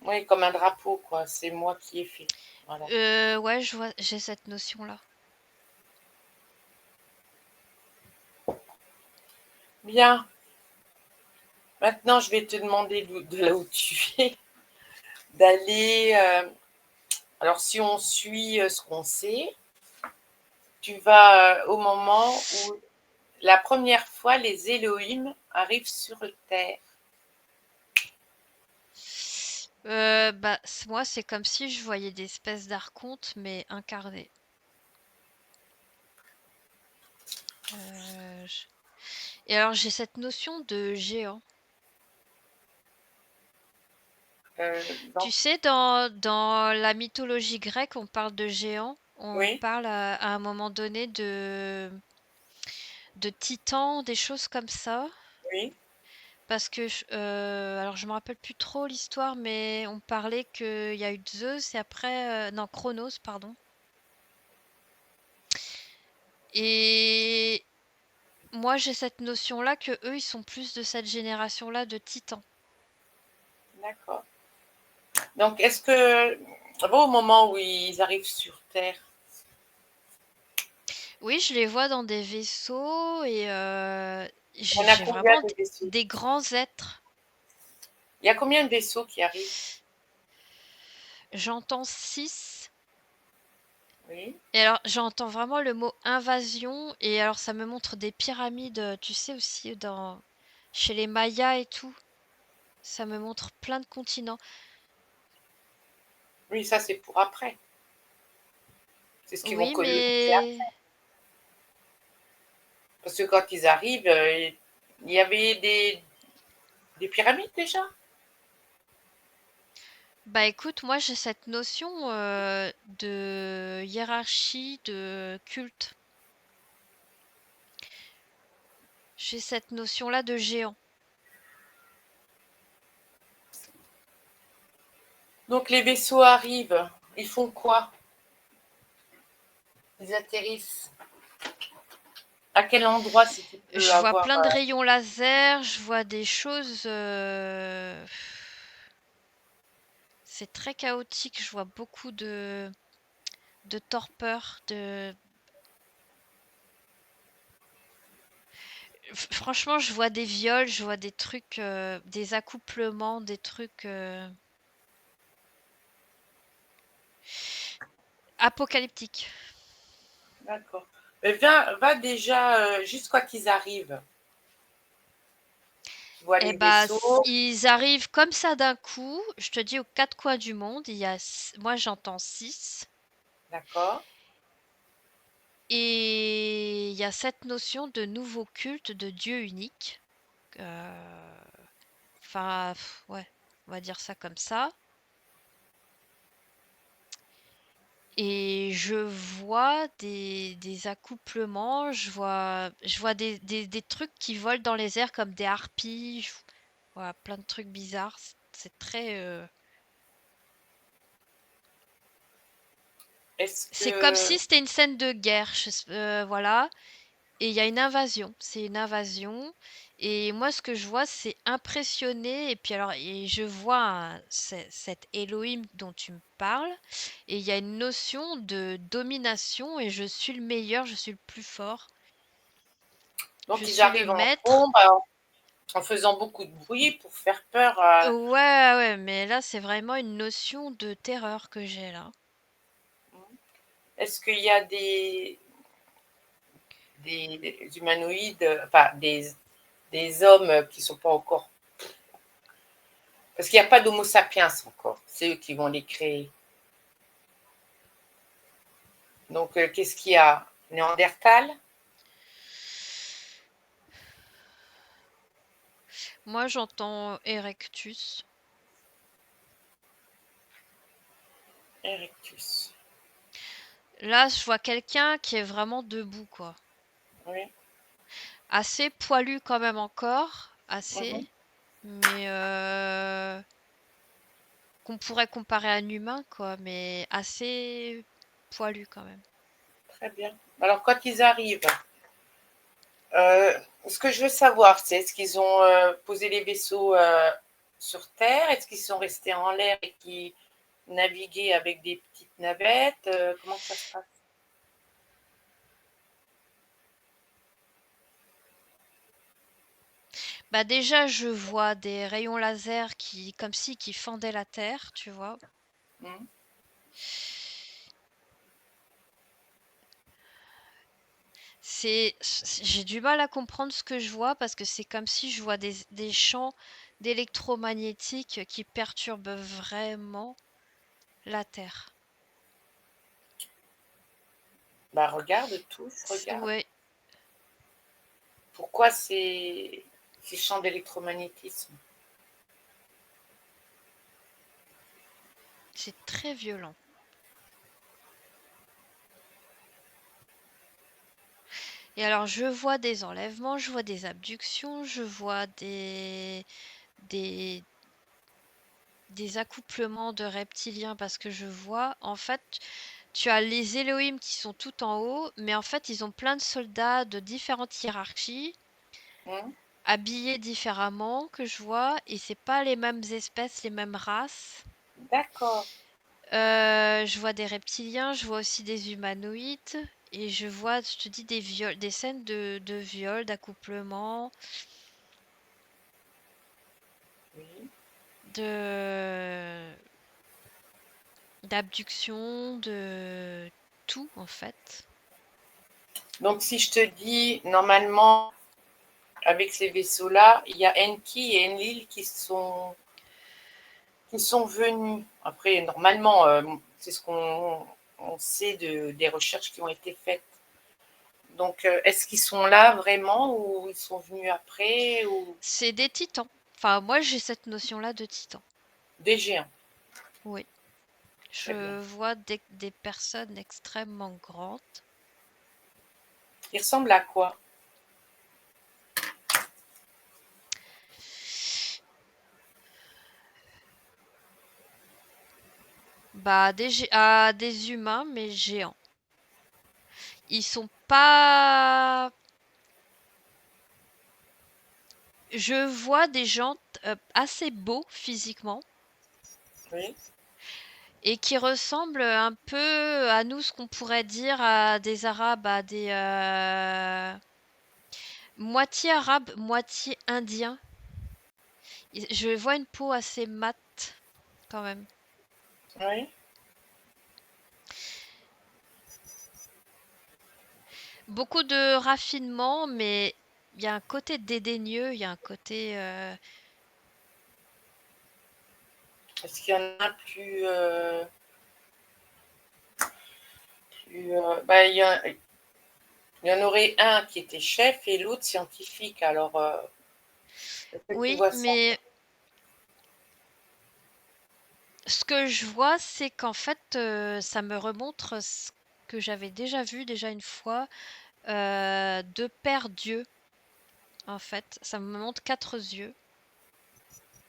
Oui, comme un drapeau, quoi. C'est moi qui ai fait. Voilà. Ouais, j'ai cette notion-là. Bien. Maintenant, je vais te demander de là où tu es, d'aller. Alors, si on suit ce qu'on sait, tu vas au moment où la première fois les Elohim arrivent sur Terre. Bah, moi, c'est comme si je voyais des espèces d'archontes, mais incarnés. Et alors, j'ai cette notion de géant. Tu Donc, sais, dans la mythologie grecque, on parle de géants. On oui, parle à un moment donné de titans, des choses comme ça. oui, Parce que, alors je me rappelle plus trop l'histoire, mais on parlait qu'il y a eu Zeus et après, non, Chronos, pardon. Et moi, j'ai cette notion-là que eux, ils sont plus de cette génération-là de titans. d'accord. Donc, est-ce que, bon, au moment où ils arrivent sur Terre, Oui, je les vois dans des vaisseaux et il y en a j'ai combien vraiment de vaisseaux? des grands êtres. Il y a combien de vaisseaux qui arrivent? J'entends 6. Oui, Et alors, j'entends vraiment le mot invasion. Et alors, ça me montre des pyramides, tu sais aussi, chez les Mayas et tout. Ça me montre plein de continents. oui, ça c'est pour après. C'est ce qu'ils vont Oui, coloniser mais après. Parce que quand ils arrivent, il y avait des pyramides déjà? bah écoute, moi j'ai cette notion de hiérarchie, de culte. J'ai cette notion-là de géant. Donc les vaisseaux arrivent, ils font quoi? Ils atterrissent. À quel endroit, si tu peux Je vois avoir... plein de rayons laser, je vois des choses. C'est très chaotique, je vois beaucoup de torpeur, franchement, je vois des viols, je vois des trucs, des accouplements, des trucs apocalyptiques. D'accord. Mais va déjà jusqu'à qu'ils arrivent. Tu vois Eh les bah, vaisseaux, ils arrivent comme ça d'un coup. Je te dis aux quatre coins du monde, moi j'entends 6. d'accord? Et il y a cette notion de nouveau culte de Dieu unique. Enfin, ouais, on va dire ça comme ça. Et je vois des accouplements, je vois des trucs qui volent dans les airs comme des harpies. Voilà, plein de trucs bizarres. C'est très. Est-ce C'est comme que... si c'était une scène de guerre. Voilà. Et il y a une invasion. C'est une invasion. Et moi, ce que je vois, c'est impressionné. Et puis alors, et je vois cet Elohim dont tu me parles. Et il y a une notion de domination. Et je suis le meilleur, je suis le plus fort. Je Donc ils suis le arrivent en maître. trombe, en faisant beaucoup de bruit pour faire peur Ouais, à... ouais, mais là, c'est vraiment une notion de terreur que j'ai là. Est-ce qu'il y a des humanoïdes, enfin des hommes qui ne sont pas encore... Parce qu'il n'y a pas d'homo sapiens encore. C'est eux qui vont les créer. Donc qu'est-ce qu'il y a? Néandertal? Moi, j'entends Erectus. Erectus. Là, je vois quelqu'un qui est vraiment debout, quoi. Oui. Assez poilu quand même encore, Mhm. assez, mais qu'on pourrait comparer à un humain, quoi, mais assez poilu quand même. Très bien. Alors quand ils arrivent, Ce que je veux savoir, c'est est-ce qu'ils ont posé les vaisseaux sur Terre? Est-ce qu'ils sont restés en l'air et qui naviguaient avec des petites navettes? Comment ça se passe? Bah déjà, je vois des rayons laser comme si, qui fendaient la Terre, tu vois. Hmm. J'ai du mal à comprendre ce que je vois parce que c'est comme si je vois des champs d'électromagnétiques qui perturbent vraiment la Terre. Bah regarde, touche, regarde. Ouais, Pourquoi ces champs d'électromagnétisme? c'est très violent. Et alors, je vois des enlèvements, je vois des abductions, je vois des, des accouplements de reptiliens parce que je vois, en fait, tu as les Elohim qui sont tout en haut, mais en fait, ils ont plein de soldats de différentes hiérarchies, Hmm. habillés différemment que je vois, et c'est pas les mêmes espèces, les mêmes races. D'accord, Je vois des reptiliens, je vois aussi des humanoïdes, et je vois, je te dis, des scènes de viol, d'accouplement, oui. de d'abduction, de tout en fait. Donc si je te dis, normalement, avec ces vaisseaux-là, il y a Enki et Enlil qui sont venus. Après, normalement, c'est ce qu'on sait des recherches qui ont été faites. Donc, est-ce qu'ils sont là vraiment ou ils sont venus après ou C'est des titans. Enfin, moi j'ai cette notion-là de titan. des géants? Oui. Très bien. Je vois des personnes extrêmement grandes. Ils ressemblent à quoi? Bah, des humains, mais géants. Ils sont pas. Je vois des gens assez beaux physiquement Oui, et qui ressemblent un peu à nous, ce qu'on pourrait dire à des Arabes, à des moitié arabes, moitié indiens. Je vois une peau assez mate quand même. oui. Beaucoup de raffinement, mais il y a un côté dédaigneux, il y a un côté Est-ce qu'il y en a bah, il y en aurait un qui était chef et l'autre scientifique. Alors, est-ce que tu oui, vois ça? mais ce que je vois, c'est qu'en fait, ça me remonte ce que j'avais déjà vu déjà une fois, deux paires d'yeux, en fait. Ça me montre quatre yeux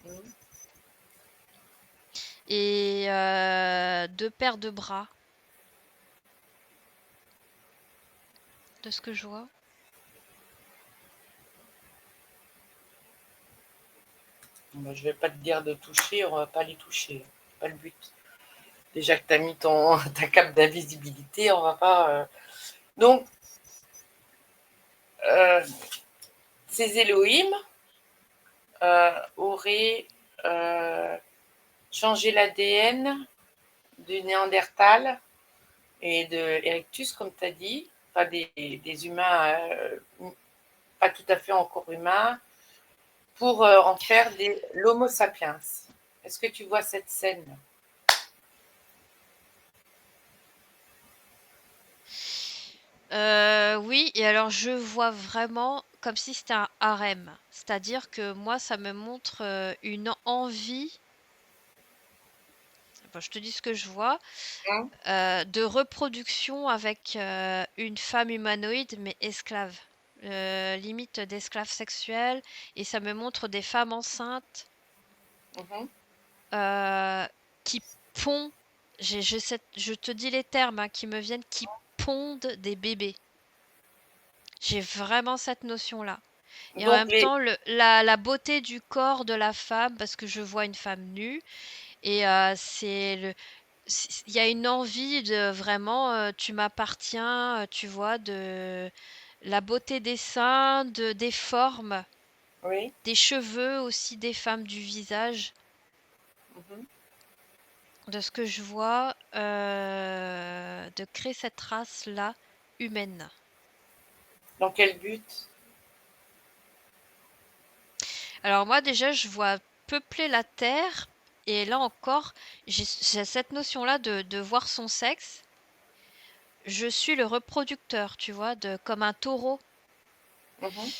Hmm. et deux paires de bras, de ce que je vois. Bah, je vais pas te dire de toucher, on va pas les toucher. C'est pas le but. Déjà que tu as mis ta cape d'invisibilité, on va pas. Donc, euh, ces Elohim auraient changé l'ADN du Néandertal et de Erectus, comme tu as dit, enfin des humains pas tout à fait encore humains, pour en faire l'Homo sapiens. Est-ce que tu vois cette scène? Oui, et alors je vois vraiment comme si c'était un harem. C'est-à-dire que moi, ça me montre une envie, bon, je te dis ce que je vois, Hein. de reproduction avec une femme humanoïde, mais esclave. Limite d'esclave sexuelle. Et ça me montre des femmes enceintes Mhm. euh, qui pondent, je te dis les termes hein, qui me viennent, qui pondent des bébés. J'ai vraiment cette notion-là. Et en Donc, même temps, la beauté du corps de la femme, parce que je vois une femme nue, et il y a une envie de vraiment, tu m'appartiens, tu vois, de la beauté des seins, des formes, oui. des cheveux aussi des femmes, du visage, Mhm. de ce que je vois, de créer cette race-là humaine. Dans quel but? Alors moi déjà, je vois peupler la Terre, et là encore, j'ai cette notion-là de voir son sexe. Je suis le reproducteur, tu vois, comme un taureau. Mhm.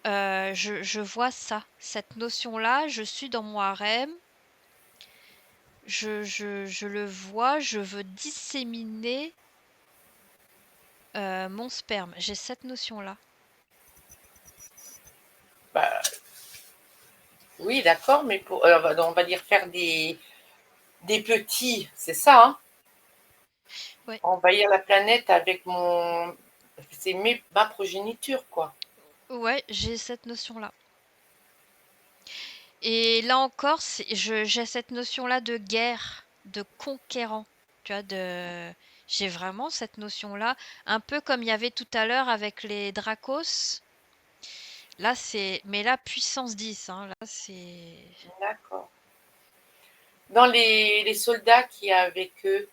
Je vois ça, cette notion-là. Je suis dans mon harem. Je le vois. Je veux disséminer mon sperme. J'ai cette notion-là. Bah, oui, d'accord, mais pour, on va dire faire des petits, c'est ça, hein? Ouais, Envahir la planète avec c'est ma progéniture, quoi. ouais, j'ai cette notion-là. Et là encore, j'ai cette notion-là de guerre, de conquérant. Tu vois, j'ai vraiment cette notion-là, un peu comme il y avait tout à l'heure avec les Dracos. Là, mais là, puissance 10, hein. Là, c'est. D'accord. Dans les soldats qui y a avec eux,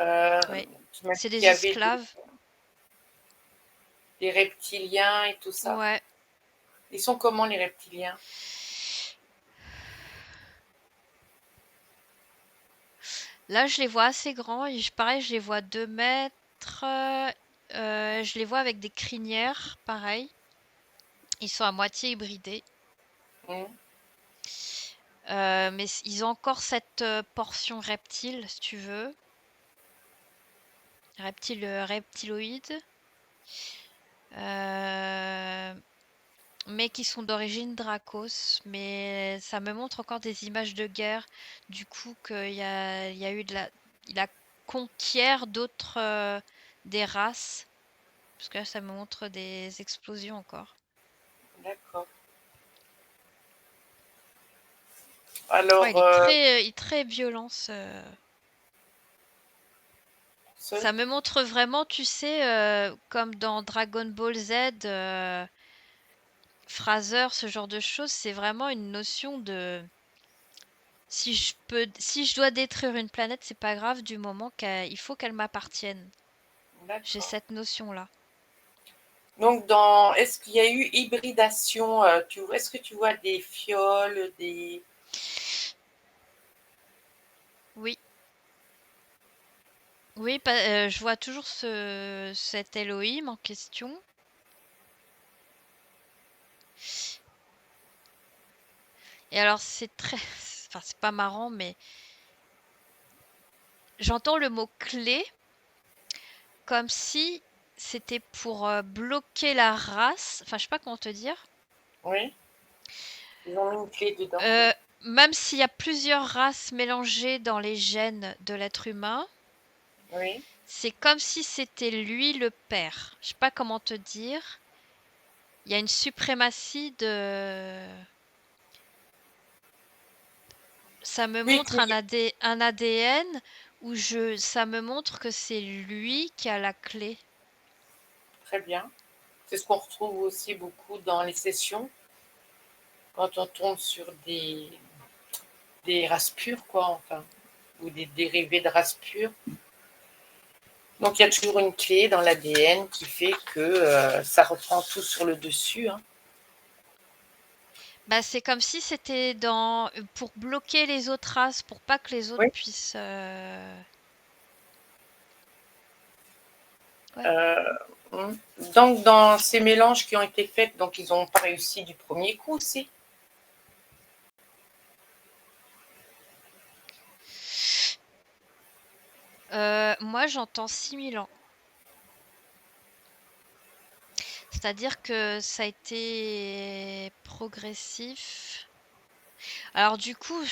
euh, Ouais. tu m'as C'est dit qu'il des y avait esclaves. des reptiliens et tout ça. Ouais. Ils sont comment les reptiliens? Là, je les vois assez grands. Pareil, je les vois 2 mètres. Je les vois avec des crinières, pareil. Ils sont à moitié hybridés. Hmm. Mais ils ont encore cette portion reptile, si tu veux. Reptiloïde. Euh, mais qui sont d'origine Dracos. Mais ça me montre encore des images de guerre. Du coup, il y a eu il a conquiert d'autres, des races. Parce que là, ça me montre des explosions encore. D'accord. Ouais, Alors, il est très violent. ce- Ça me montre vraiment, tu sais, comme dans Dragon Ball Z, Fraser, ce genre de choses, c'est vraiment une notion de si je dois détruire une planète, c'est pas grave du moment qu'il faut qu'elle m'appartienne. J'ai d'accord. cette notion-là. Donc, est-ce qu'il y a eu hybridation, est-ce que tu vois des fioles, des... Oui, oui, je vois toujours cet Elohim en question. Et alors, c'est très, enfin, c'est pas marrant, mais j'entends le mot clé comme si c'était pour bloquer la race. Enfin, je sais pas comment te dire. Oui, ils ont mis une clé dedans, oui. Euh, Même s'il y a plusieurs races mélangées dans les gènes de l'être humain, Oui. c'est comme si c'était lui le père. Je sais pas comment te dire. Il y a une suprématie de. Ça me Oui, montre un ADN où ça me montre que c'est lui qui a la clé. très bien. C'est ce qu'on retrouve aussi beaucoup dans les sessions, quand on tombe sur des races pures, quoi, enfin, ou des dérivés de races pures. Donc, il y a toujours une clé dans l'ADN qui fait que ça reprend tout sur le dessus, hein. Bah, c'est comme si c'était pour bloquer les autres races, pour pas que les autres Oui. puissent. Ouais. Euh, donc, dans ces mélanges qui ont été faits, donc ils n'ont pas réussi du premier coup aussi. Moi, j'entends 6000 ans. C'est-à-dire que ça a été progressif. Alors du coup,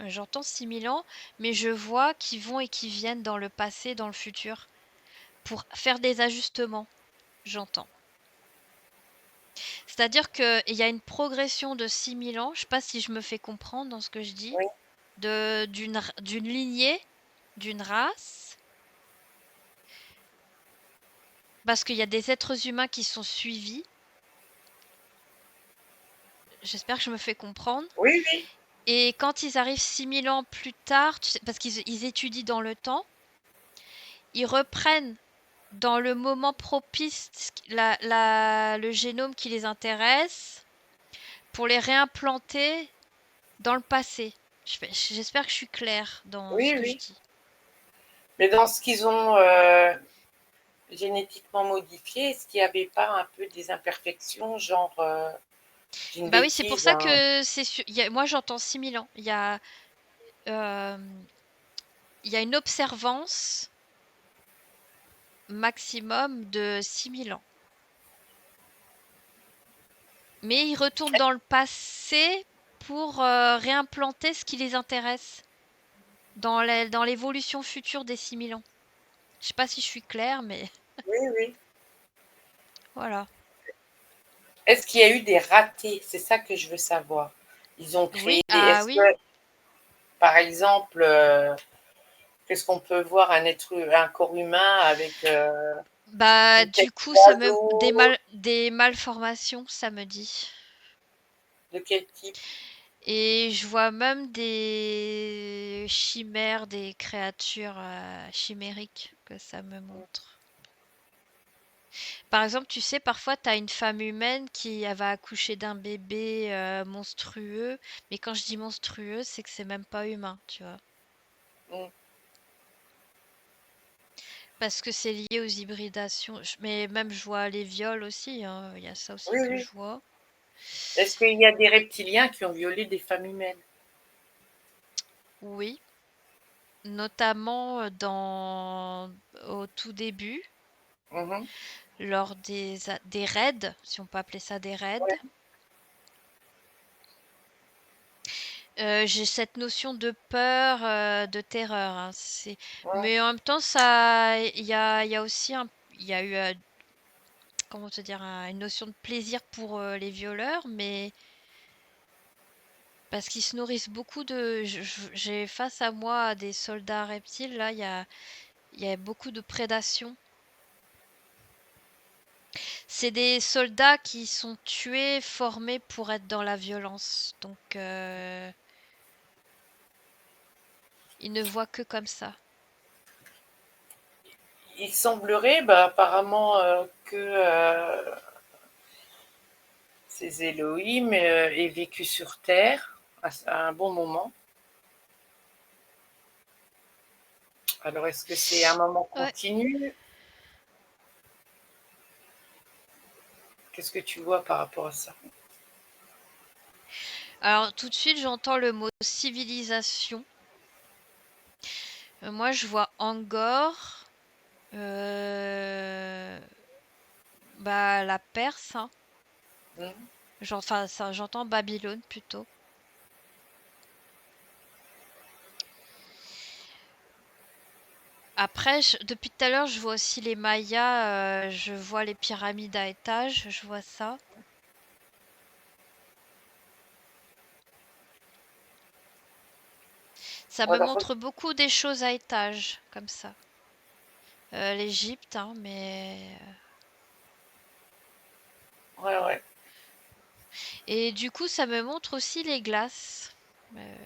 j'entends 6000 ans, mais je vois qu'ils vont et qu'ils viennent dans le passé, dans le futur, pour faire des ajustements, j'entends. C'est-à-dire qu'il y a une progression de 6000 ans, je sais pas si je me fais comprendre dans ce que je dis, Oui, d'une lignée, d'une race, parce qu'il y a des êtres humains qui sont suivis. J'espère que je me fais comprendre. oui, oui, Et quand ils arrivent 6000 ans plus tard, parce qu'ils étudient dans le temps, ils reprennent dans le moment propice le génome qui les intéresse pour les réimplanter dans le passé. J'espère que je suis claire dans ce oui, que je oui. dis. Mais dans ce qu'ils ont génétiquement modifié, est-ce qu'il n'y avait pas un peu des imperfections, genre, j'ai une Bah oui, c'est pour bêtise, ça hein. que moi j'entends 6000 ans. Euh, il y a une observance maximum de 6000 ans. Mais ils retournent dans le passé pour réimplanter ce qui les intéresse dans l'évolution future des 6000 ans. Je sais pas si je suis claire, mais Oui, oui. voilà. Est-ce qu'il y a eu des ratés? C'est ça que je veux savoir. Ils ont Oui, créé des. ah Est-ce que, oui. par exemple, qu'est-ce qu'on peut voir un corps humain avec Bah une tête du coup, d'oiseau? des malformations, ça me dit. De quel type? Et je vois même des chimères, des créatures chimériques que ça me montre. Par exemple, tu sais, parfois, tu as une femme humaine qui elle va accoucher d'un bébé monstrueux, mais quand je dis monstrueux, c'est que c'est même pas humain, tu vois. Mm. Parce que c'est lié aux hybridations. Mais même je vois les viols aussi, hein, il y a ça aussi Oui, que oui. je vois. Est-ce qu'il y a des reptiliens qui ont violé des femmes humaines? Oui, notamment au tout début, Mhm. lors des raids, si on peut appeler ça des raids. Ouais, J'ai cette notion de peur, de terreur, hein, ouais. mais en même temps, il y a aussi il y a eu, comment te dire, une notion de plaisir pour les violeurs, mais parce qu'ils se nourrissent beaucoup j'ai face à moi des soldats reptiles, là, il y a beaucoup de prédation. C'est des soldats qui sont tués, formés pour être dans la violence, donc ils ne voient que comme ça. Il semblerait, bah, apparemment, que ces Elohim aient vécu sur Terre à un bon moment. Alors, est-ce que c'est un moment Ouais. continu? Qu'est-ce que tu vois par rapport à ça? Alors tout de suite, j'entends le mot civilisation. Moi, je vois Angor, bah, la Perse, hein. Hmm. Enfin, ça, j'entends Babylone plutôt. Après, depuis tout à l'heure, je vois aussi les Mayas, je vois les pyramides à étages, je vois ça. Ça me Voilà. montre beaucoup des choses à étages, comme ça. L'Égypte, hein, mais... Ouais, ouais. Et du coup, ça me montre aussi les glaces. Euh,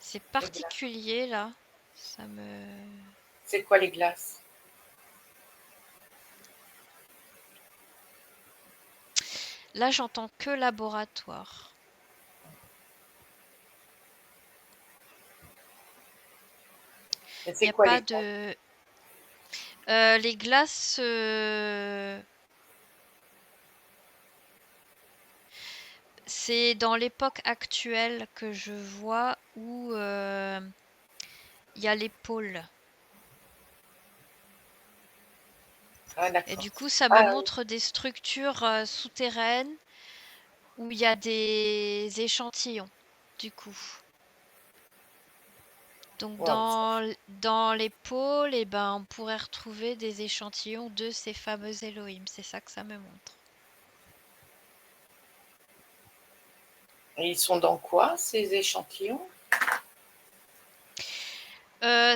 c'est Les glaces. particulier, là. Ça me... C'est quoi les glaces? Là, j'entends que laboratoire. Et Il n'y c'est a quoi pas les glaces? de... les glaces, c'est dans l'époque actuelle que je vois où il y a les pôles. Ah, Et d'accord. du coup, ça me Ah oui. montre des structures souterraines où il y a des échantillons, du coup. Donc Ouais, dans l'épaule, eh ben, on pourrait retrouver des échantillons de ces fameux Elohim. C'est ça que ça me montre. et ils sont dans quoi, ces échantillons?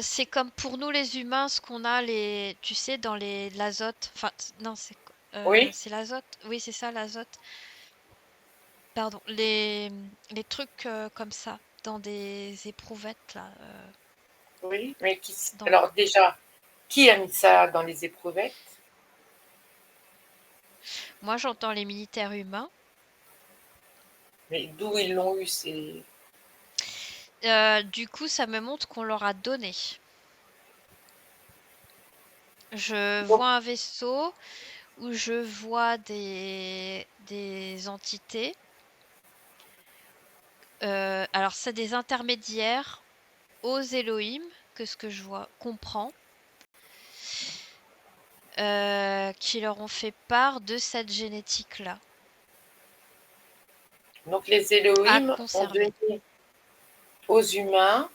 C'est comme pour nous les humains, ce qu'on a tu sais, dans l'azote. Enfin, non, Oui, c'est l'azote. Oui, c'est ça, l'azote. Pardon, les trucs comme ça, dans des éprouvettes là. oui, mais Dans... alors déjà, qui a mis ça dans les éprouvettes? Moi, j'entends les militaires humains. Mais d'où ils l'ont eu, c'est... Du coup, ça me montre qu'on leur a donné. Je Donc, vois un vaisseau où je vois des entités. Alors, c'est des intermédiaires aux Elohim, que ce que je vois comprend, qui leur ont fait part de cette génétique-là, donc les à Elohim ont conserver. donné aux humains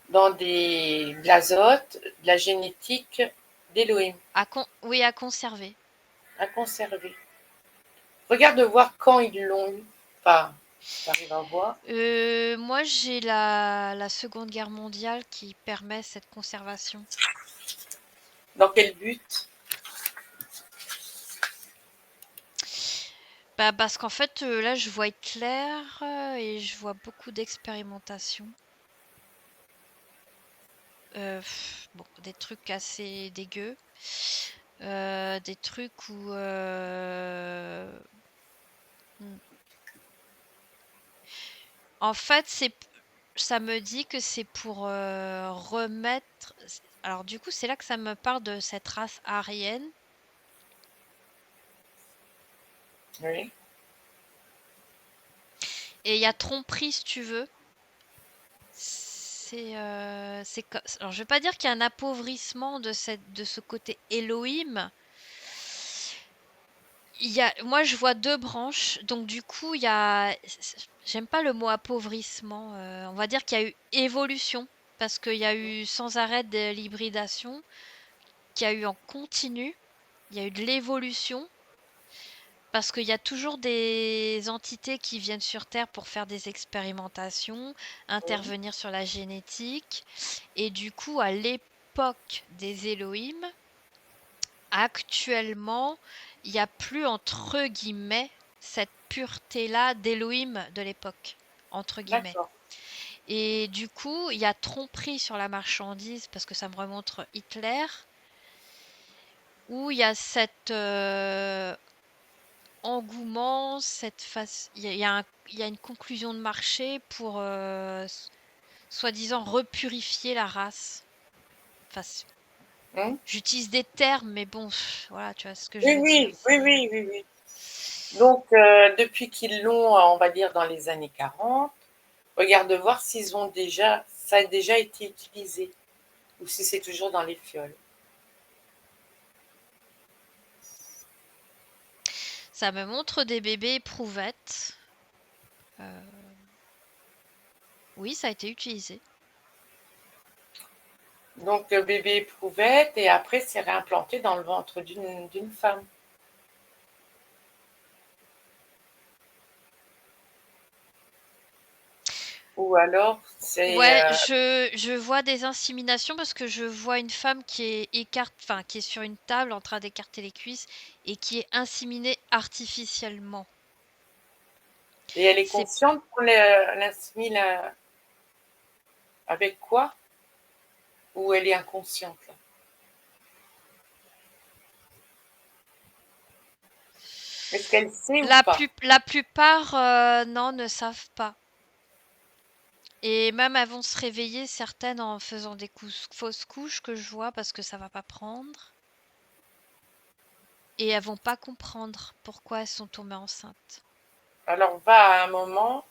dans de l'azote, de la génétique d'Elohim Oui, à conserver. à conserver. Regarde voir quand ils l'ont eu. Enfin, tu arrives à voir. Moi, j'ai la Seconde Guerre mondiale qui permet cette conservation. Dans quel but? Bah, parce qu'en fait, là, je vois Hitler et je vois beaucoup d'expérimentations. Bon, des trucs assez dégueux. Des trucs où... hmm. En fait, ça me dit que c'est pour remettre... Alors du coup, c'est là que ça me parle de cette race aryenne. Oui. Et il y a tromperie, si tu veux. Alors, je vais pas dire qu'il y a un appauvrissement de ce côté Elohim. Moi, je vois deux branches. Donc, du coup, j'aime pas le mot appauvrissement. On va dire qu'il y a eu évolution. Parce qu'il y a eu sans arrêt de l'hybridation, qu'il y a eu en continu. Il y a eu de l'évolution. Parce qu'il y a toujours des entités qui viennent sur Terre pour faire des expérimentations, Oui. intervenir sur la génétique. Et du coup, à l'époque des Elohim, actuellement, il n'y a plus, entre guillemets, cette pureté-là d'Elohim de l'époque, entre guillemets. D'accord. Et du coup, il y a tromperie sur la marchandise, parce que ça me remonte Hitler, où il y a cet engouement, il y a une conclusion de marché pour, soi-disant, repurifier la race. Enfin, Hmm. j'utilise des termes, mais bon, voilà, tu vois ce que je Oui, veux dire. oui, oui, oui, oui, oui. Donc, depuis qu'ils l'ont, on va dire, dans les années 40, regarde voir s'ils ont déjà, ça a déjà été utilisé ou si c'est toujours dans les fioles. Ça me montre des bébés éprouvettes. Euh, oui, ça a été utilisé. Donc, bébé éprouvette et après, c'est réimplanté dans le ventre d'une femme. Ou alors, c'est... Ouais, je vois des inséminations parce que je vois une femme qui est sur une table en train d'écarter les cuisses et qui est inséminée artificiellement. et elle est C'est consciente qu'on l'insémine avec quoi? Ou elle est inconsciente là? Est-ce qu'elle sait ou pas? la plupart, non, ne savent pas. Et même elles vont se réveiller, certaines en faisant des fausses couches que je vois parce que ça va pas prendre. Et elles vont pas comprendre pourquoi elles sont tombées enceintes. Alors, va à un moment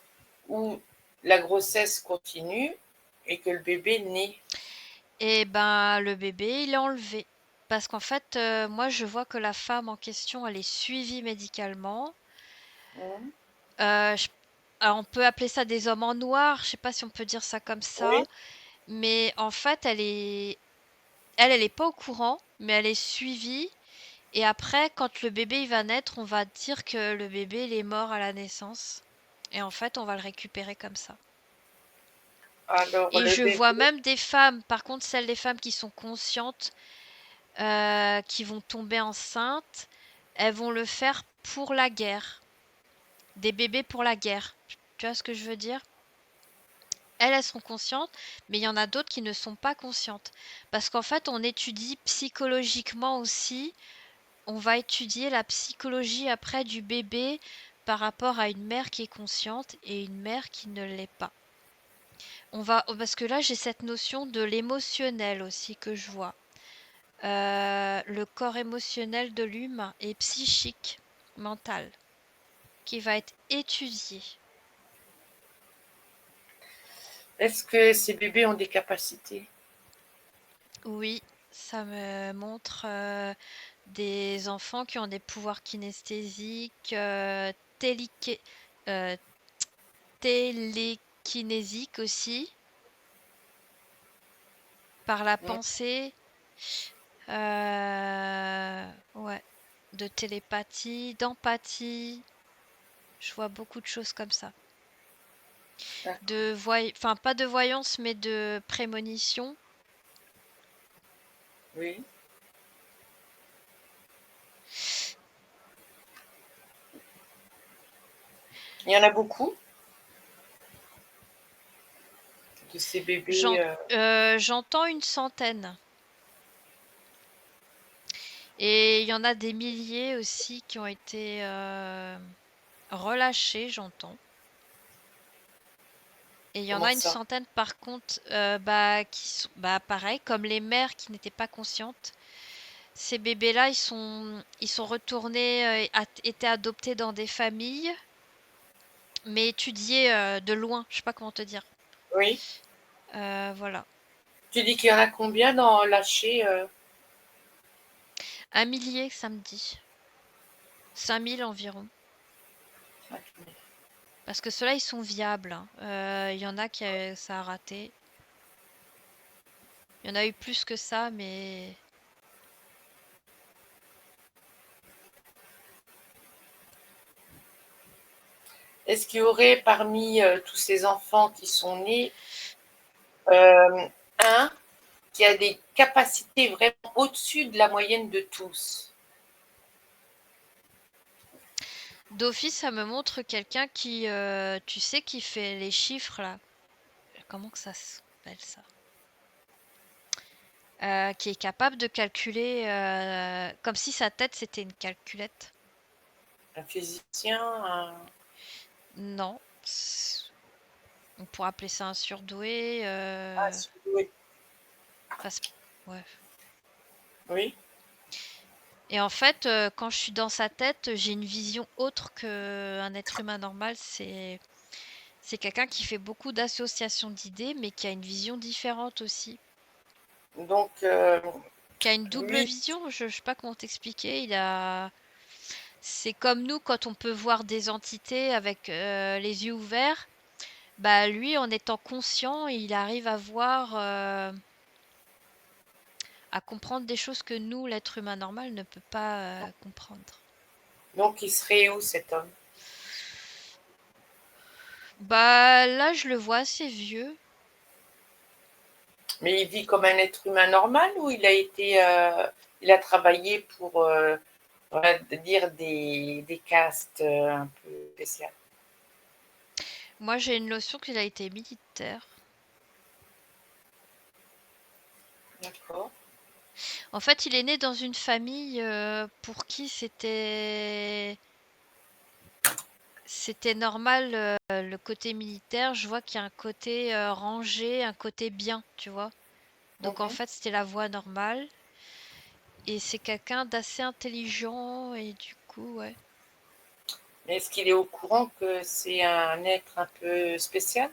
où la grossesse continue et que le bébé naît. Et ben le bébé, il est enlevé. Parce qu'en fait, moi je vois que la femme en question, elle est suivie médicalement. Mhm. Euh, alors on peut appeler ça des hommes en noir, je sais pas si on peut dire ça comme ça, Oui, mais en fait, elle est pas au courant, mais elle est suivie. Et après, quand le bébé il va naître, on va dire que le bébé il est mort à la naissance. Et en fait, on va le récupérer comme ça. alors Et le je vois bébé, même des femmes, par contre, celles des femmes qui sont conscientes, qui vont tomber enceintes, elles vont le faire pour la guerre. Des bébés pour la guerre. Tu vois ce que je veux dire? Elles sont conscientes, mais il y en a d'autres qui ne sont pas conscientes. Parce qu'en fait, on étudie psychologiquement aussi, on va étudier la psychologie après du bébé par rapport à une mère qui est consciente et une mère qui ne l'est pas. Parce que là, j'ai cette notion de l'émotionnel aussi que je vois. Le corps émotionnel de l'humain et psychique, mental, qui va être étudié. est-ce que ces bébés ont des capacités? Oui, ça me montre des enfants qui ont des pouvoirs kinesthésiques, euh, télékinésiques aussi, par la Hmm, pensée, ouais, de télépathie, d'empathie. Je vois beaucoup de choses comme ça. d'accord, Enfin, pas de voyance, mais de prémonition. oui. Il y en a beaucoup de ces bébés. J'entends une centaine. Et il y en a des milliers aussi qui ont été relâchés, j'entends. Et il y en Comment a une ça? centaine par contre, qui sont, pareil, comme les mères qui n'étaient pas conscientes. Ces bébés-là, ils sont retournés, étaient adoptés dans des familles, mais étudiés de loin. Je sais pas comment te dire. Oui. Voilà. Tu dis qu'il y en a combien dans lâché 1 millier samedi. 5000 environ. Parce que ceux-là, ils sont viables, hein. Il y en a qui ça a raté. Il y en a eu plus que ça, mais Est-ce qu'il y aurait parmi tous ces enfants qui sont nés euh, un qui a des capacités vraiment au-dessus de la moyenne de tous? d'office, ça me montre quelqu'un qui, tu sais, qui fait les chiffres là. Comment que ça s'appelle ça? Qui est capable de calculer comme si sa tête c'était une calculette. Un physicien, Non, on pourrait appeler ça un surdoué. oui. Enfin, ouais. Oui. Et en fait, quand je suis dans sa tête, j'ai une vision autre qu'un être humain normal. C'est quelqu'un qui fait beaucoup d'associations d'idées, mais qui a une vision différente aussi. Donc, Qui a une double lui, vision, je sais pas comment t'expliquer. C'est comme nous quand on peut voir des entités avec les yeux ouverts. Bah lui, en étant conscient, il arrive à voir, à comprendre des choses que nous, l'être humain normal, ne peut pas comprendre. donc il serait où cet homme? Bah là, je le vois assez vieux. Mais il vit comme un être humain normal ou il a travaillé pour, on va dire, des castes un peu spéciales? Moi, j'ai une notion qu'il a été militaire. D'accord. En fait, il est né dans une famille pour qui c'était normal le côté militaire. Je vois qu'il y a un côté rangé, un côté bien, tu vois. Donc en Mhm. fait, c'était la voie normale. Et c'est quelqu'un d'assez intelligent et du coup, ouais. Mais est-ce qu'il est au courant que c'est un être un peu spécial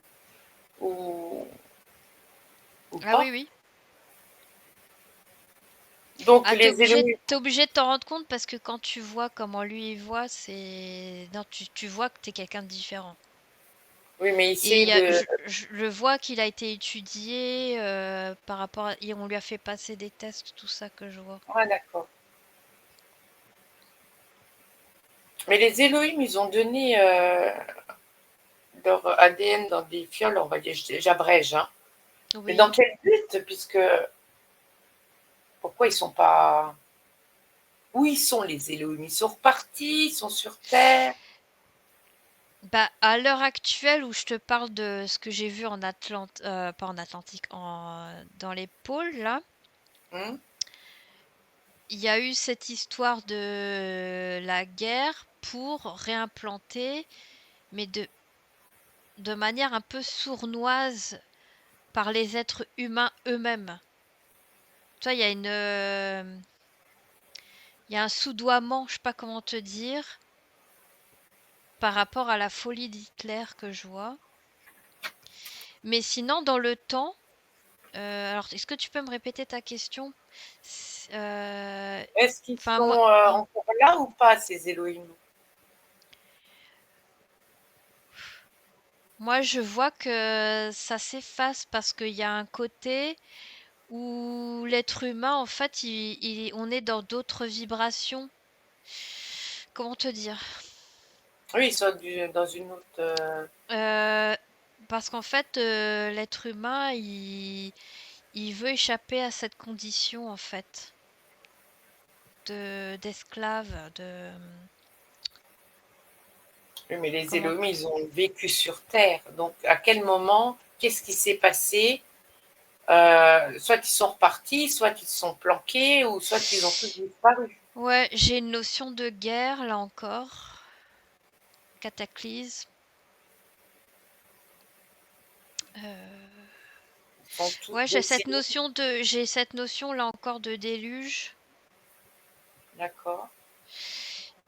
ou, ou Ah oui, pas? oui. Donc Ah, les éloignés. t'es obligé de t'en rendre compte parce que quand tu vois comment lui il voit, c'est... Non, tu vois que t'es quelqu'un de différent. Oui, mais Et essaye de... je le vois qu'il a été étudié par rapport à... Et on lui a fait passer des tests, tout ça que je vois. Ah, d'accord. Mais les Elohim, ils ont donné leur ADN dans des fioles, on va dire, j'abrège, hein. Mais dans Oui. quel but? Puisque pourquoi ils sont pas... Où ils sont les Elohim? Ils sont repartis, ils sont sur Terre. Bah, à l'heure actuelle où je te parle de ce que j'ai vu en pas en Atlantique, dans les pôles, là, Hmm. il y a eu cette histoire de la guerre pour réimplanter, mais de manière un peu sournoise par les êtres humains eux-mêmes. Tu vois, il y a un soudoiement, je sais pas comment te dire, par rapport à la folie d'Hitler que je vois. Mais sinon, dans le temps, alors est-ce que tu peux me répéter ta question? Est-ce qu'ils Enfin, moi, sont encore là ou pas, ces Elohim? moi, je vois que ça s'efface parce qu'il y a un côté où l'être humain, en fait, on est dans d'autres vibrations. Comment te dire? Oui, ils sont dans une autre... Euh, Parce qu'en fait, l'être humain, il veut échapper à cette condition, en fait, d'esclave, Oui, mais les comment, Elohim, ils ont vécu sur Terre. Donc, à quel moment, qu'est-ce qui s'est passé? Soit ils sont repartis, soit ils sont planqués, ou soit ils ont tous disparu. ouais, j'ai une notion de guerre, là encore, cataclysme. Euh, Ils sont tous Ouais, décédés. j'ai cette notion là encore de déluge, D'accord.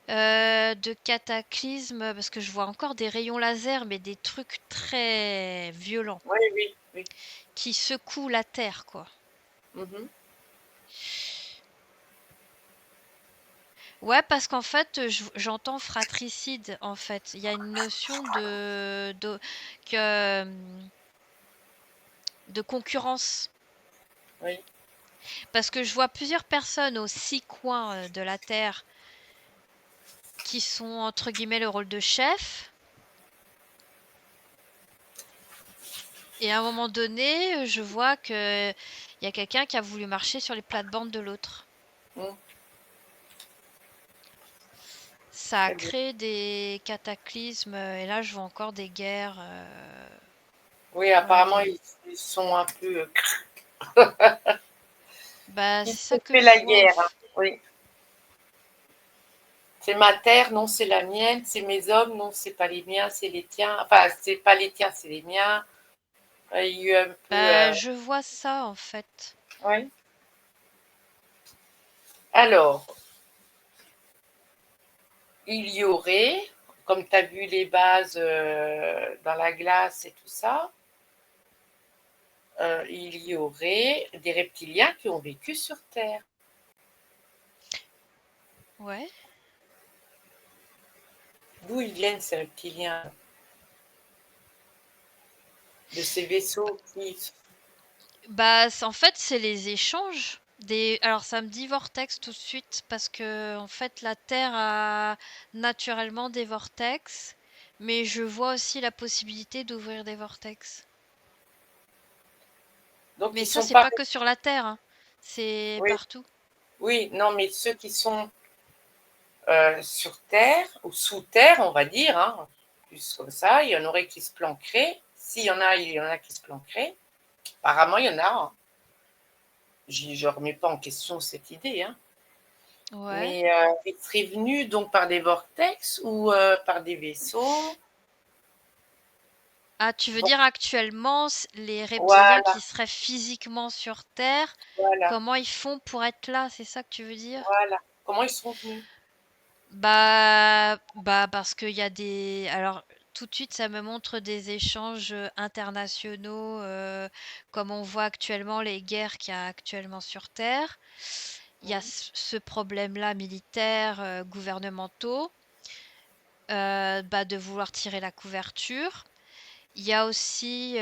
de cataclysme, parce que je vois encore des rayons laser, mais des trucs très violents Oui, oui, oui. qui secouent la terre, quoi. Mhm. Ouais, parce qu'en fait, j'entends fratricide, en fait. Il y a une notion que, de concurrence. Oui. Parce que je vois plusieurs personnes aux 6 coins de la terre qui sont entre guillemets le rôle de chef. Et à un moment donné, je vois que il y a quelqu'un qui a voulu marcher sur les plates-bandes de l'autre. Mm. Ça a Très bien. créé des cataclysmes et là, je vois encore des guerres. Oui, Ouais, apparemment, ils sont un peu... bah, ils c'est se ça que fait je la vois. guerre, hein. Oui. C'est ma terre, non, c'est la mienne. C'est mes hommes, non, c'est pas les miens, c'est les tiens. Enfin, c'est pas les tiens, c'est les miens. Il y a eu un peu... Bah, je vois ça en fait. Oui. Alors, il y aurait, comme tu as vu les bases dans la glace et tout ça, il y aurait des reptiliens qui ont vécu sur Terre. Ouais. D'où ils viennent ces reptiliens? De ces vaisseaux qui... Bah, en fait, c'est les échanges. Alors, ça me dit vortex tout de suite parce que, en fait, la Terre a naturellement des vortex, mais je vois aussi la possibilité d'ouvrir des vortex. Donc Mais ils ça, sont c'est pas... pas que sur la Terre, hein. C'est Oui, partout. oui, non, mais ceux qui sont sur Terre, ou sous Terre, on va dire, hein, plus comme ça, il y en aurait qui se planqueraient. S'il y en a, il y en a qui se planqueraient. Apparemment, il y en a, hein. Je ne remets pas en question cette idée, hein. Ouais. Mais ils seraient venus donc par des vortex ou par des vaisseaux. Ah, tu veux Donc, dire actuellement, les reptiliens qui voilà, seraient physiquement sur Terre, voilà, comment ils font pour être là? C'est ça que tu veux dire? voilà. Comment ils sont venus? Bah parce qu'il y a des... Alors, tout de suite, ça me montre des échanges internationaux, comme on voit actuellement les guerres qu'il y a actuellement sur Terre. Il y a Mhm. ce problème-là militaire, gouvernementaux, bah, de vouloir tirer la couverture. Il y a aussi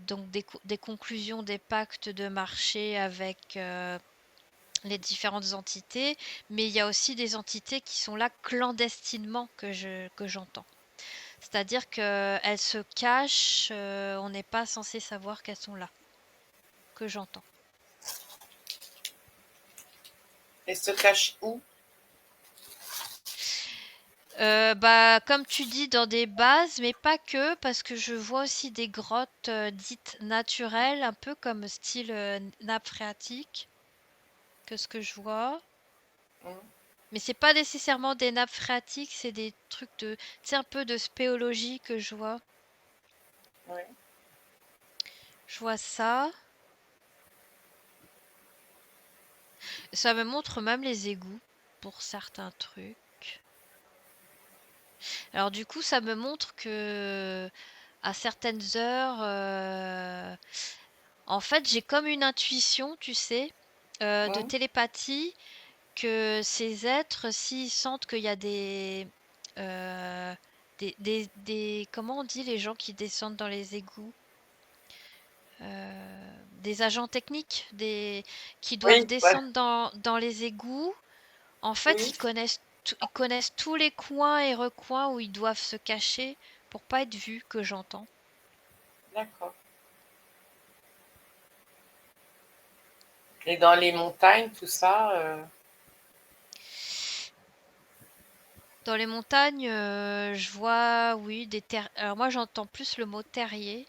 donc des conclusions des pactes de marché avec les différentes entités, mais il y a aussi des entités qui sont là clandestinement que j'entends. C'est-à-dire qu'elles se cachent, on n'est pas censé savoir qu'elles sont là, que j'entends. Elle se cache où? Bah, comme tu dis, dans des bases, mais pas que, parce que je vois aussi des grottes dites naturelles, un peu comme style nappe phréatique, que ce que je vois. Hum, Mais c'est pas nécessairement des nappes phréatiques, c'est des trucs de, tu sais, un peu de spéologie que je vois. ouais. Je vois ça. Ça me montre même les égouts pour certains trucs. Alors du coup, ça me montre que à certaines heures, en fait, j'ai comme une intuition, tu sais, de Hum, télépathie, que ces êtres, s'ils sentent qu'il y a comment on dit les gens qui descendent dans les égouts? Des agents techniques, qui doivent oui, ouais, descendre dans les égouts. En fait, oui, ils connaissent tous les coins et recoins où ils doivent se cacher pour pas être vus, que j'entends. d'accord. Et dans les montagnes, tout ça, Dans les montagnes, je vois, oui, des terres. Alors moi, j'entends plus le mot terrier,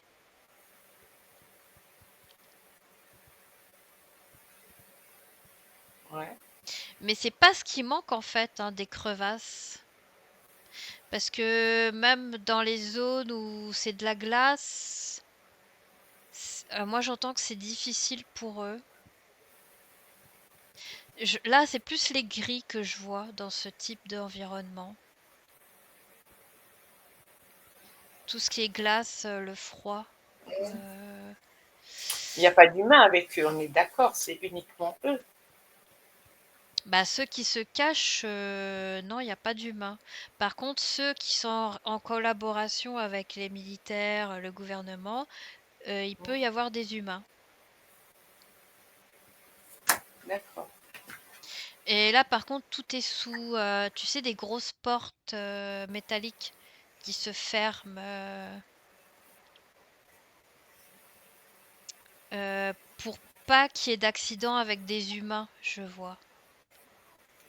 ouais. mais c'est pas ce qui manque en fait, hein, des crevasses. Parce que même dans les zones où c'est de la glace, moi j'entends que c'est difficile pour eux. Là, c'est plus les gris que je vois dans ce type d'environnement. Tout ce qui est glace, le froid. euh, Il n'y a pas d'humain avec eux, on est d'accord, c'est uniquement eux. Bah, ceux qui se cachent, non, il n'y a pas d'humains. Par contre, ceux qui sont en collaboration avec les militaires, le gouvernement, il peut y avoir des humains. D'accord. Et là, par contre, tout est sous, tu sais, des grosses portes métalliques qui se ferment pour pas qu'il y ait d'accident avec des humains, je vois.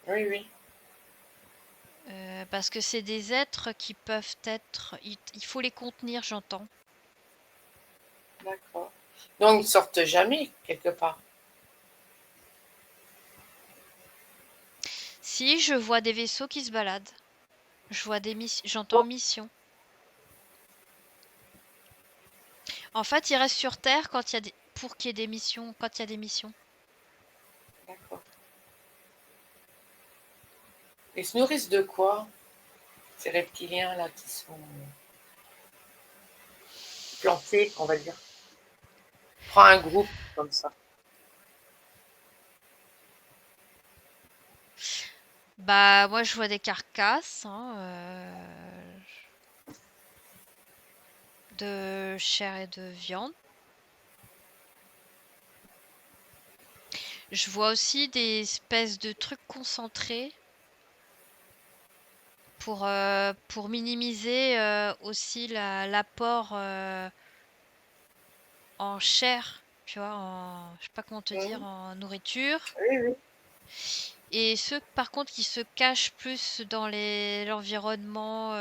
Oui, oui, Parce que c'est des êtres qui peuvent être... Il faut les contenir, j'entends. d'accord. Donc ils sortent jamais quelque part. Si, je vois des vaisseaux qui se baladent. J'entends Bon, mission. En fait, ils restent sur Terre quand il y a pour qu'il y ait des missions, quand il y a des missions. d'accord. Ils se nourrissent de quoi, ces reptiliens là qui sont plantés, on va dire. Prends un groupe comme ça. Bah, moi, je vois des carcasses hein, de chair et de viande. Je vois aussi des espèces de trucs concentrés pour minimiser aussi l'apport en chair, tu vois, je sais pas comment te dire, Mhm. en nourriture. Oui, oui. Et ceux, par contre, qui se cachent plus dans l'environnement,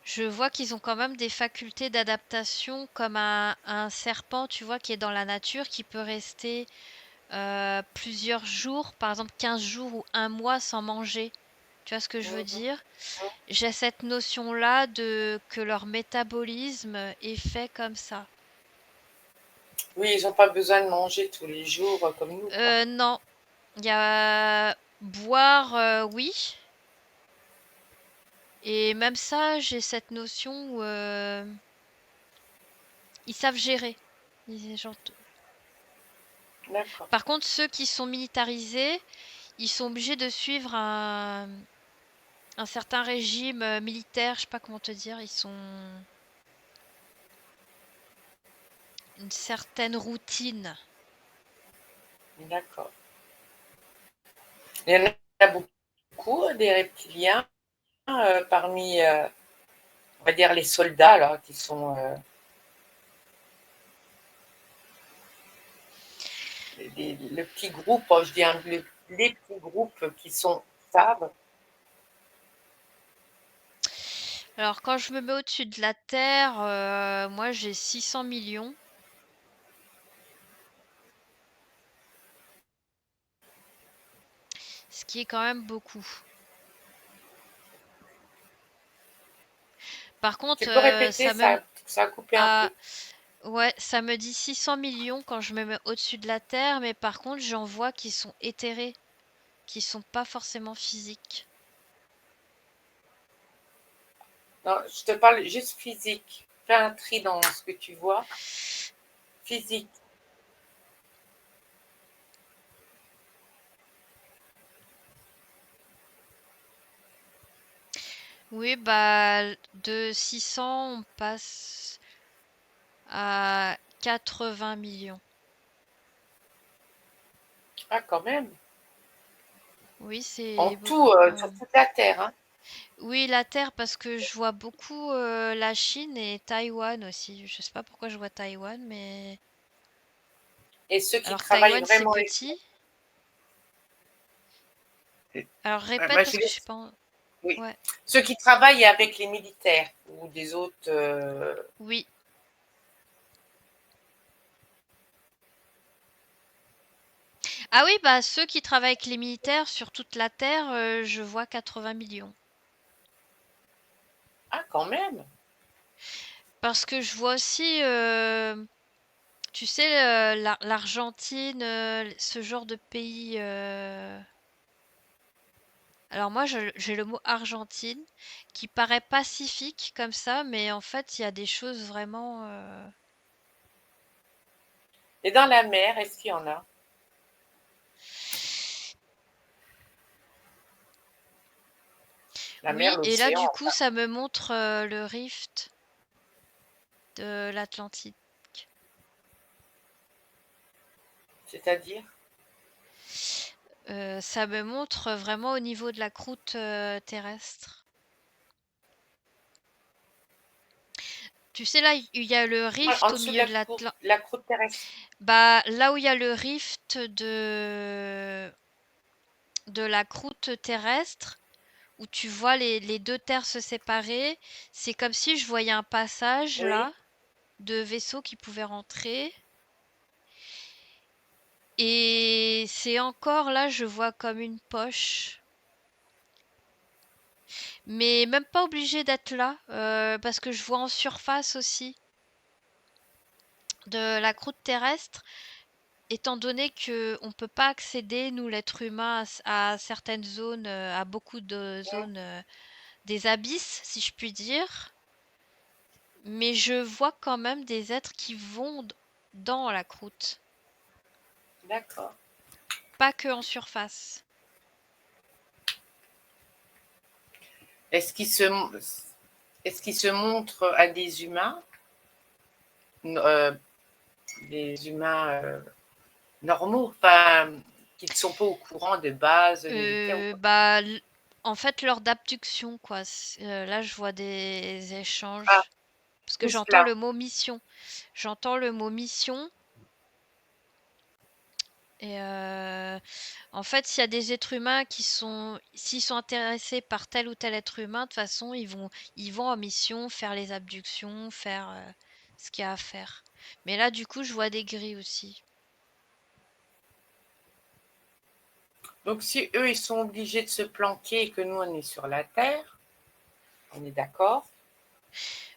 je vois qu'ils ont quand même des facultés d'adaptation comme un serpent, tu vois, qui est dans la nature, qui peut rester plusieurs jours, par exemple 15 jours ou un mois sans manger. Tu vois ce que je veux Mhm. dire? J'ai cette notion-là de que leur métabolisme est fait comme ça. Oui, ils n'ont pas besoin de manger tous les jours comme nous, quoi. Non, il y a boire, oui. Et même ça, j'ai cette notion où ils savent gérer. D'accord. Par contre, ceux qui sont militarisés, ils sont obligés de suivre un certain régime militaire, je sais pas comment te dire, ils sont une certaine routine. D'accord. Il y en a beaucoup, des reptiliens, parmi, on va dire, les soldats, là, qui sont le petit groupe, je dis les petits groupes qui sont stables. Alors quand je me mets au-dessus de la Terre, moi j'ai 600 millions. Ce qui est quand même beaucoup. Par contre, Tu peux répéter, ça me... ça a coupé un Ah, peu. ouais, ça me dit 600 millions quand je me mets au-dessus de la Terre, mais par contre j'en vois qui sont éthérés, qui sont pas forcément physiques. Non, je te parle juste physique. Fais un tri dans ce que tu vois. Physique. Oui, bah de 600 on passe à 80 millions. Ah, quand même. Oui, En c'est tout, beaucoup quand sur même. toute la Terre. Hein. Oui, la Terre, parce que je vois beaucoup la Chine et Taïwan aussi. Je sais pas pourquoi je vois Taïwan, mais... Et ceux qui Alors travaillent Taïwan, c'est vraiment petit. Alors répète moi, je parce que je laisse. suis pas... Oui. Ouais, Ceux qui travaillent avec les militaires ou des autres. oui. Ah oui, bah ceux qui travaillent avec les militaires sur toute la Terre, je vois 80 millions. Ah, quand même. Parce que je vois aussi, tu sais, l'Argentine, ce genre de pays. Alors moi, j'ai le mot Argentine qui paraît pacifique comme ça, mais en fait, il y a des choses vraiment. Et dans la mer, est-ce qu'il y en a? La mer, Oui, et là, l'océan, du coup, enfin. ça me montre le rift de l'Atlantique. C'est-à-dire? Ça me montre vraiment au niveau de la croûte terrestre. Tu sais, là, il y a le En rift au dessous de milieu de l'Atlantique. la croûte terrestre. Bah, là où il y a le rift de la croûte terrestre, où tu vois les deux terres se séparer, c'est comme si je voyais un passage Oui, là de vaisseaux qui pouvaient rentrer. Et c'est encore là, je vois comme une poche. Mais même pas obligé d'être là, parce que je vois en surface aussi de la croûte terrestre, étant donné que on peut pas accéder, nous l'être humain, à certaines zones, à beaucoup de zones des abysses, si je puis dire. Mais je vois quand même des êtres qui vont dans la croûte, d'accord. pas que en surface. Est-ce qu'il se, est-ce qu'il se montre à des humains, euh, des humains normaux, enfin, qui ne sont pas au courant de base militaire ou quoi? Bah, en fait, lors d'abduction, quoi. Là, je vois des Ah, échanges. Parce que juste j'entends là. le mot mission. J'entends le mot mission. Et en fait, s'il y a des êtres humains s'ils sont intéressés par tel ou tel être humain, de toute façon, ils vont en mission faire les abductions, faire ce qu'il y a à faire. Mais là, du coup, je vois des gris aussi. Donc, si eux, ils sont obligés de se planquer et que nous, on est sur la Terre, on est d'accord,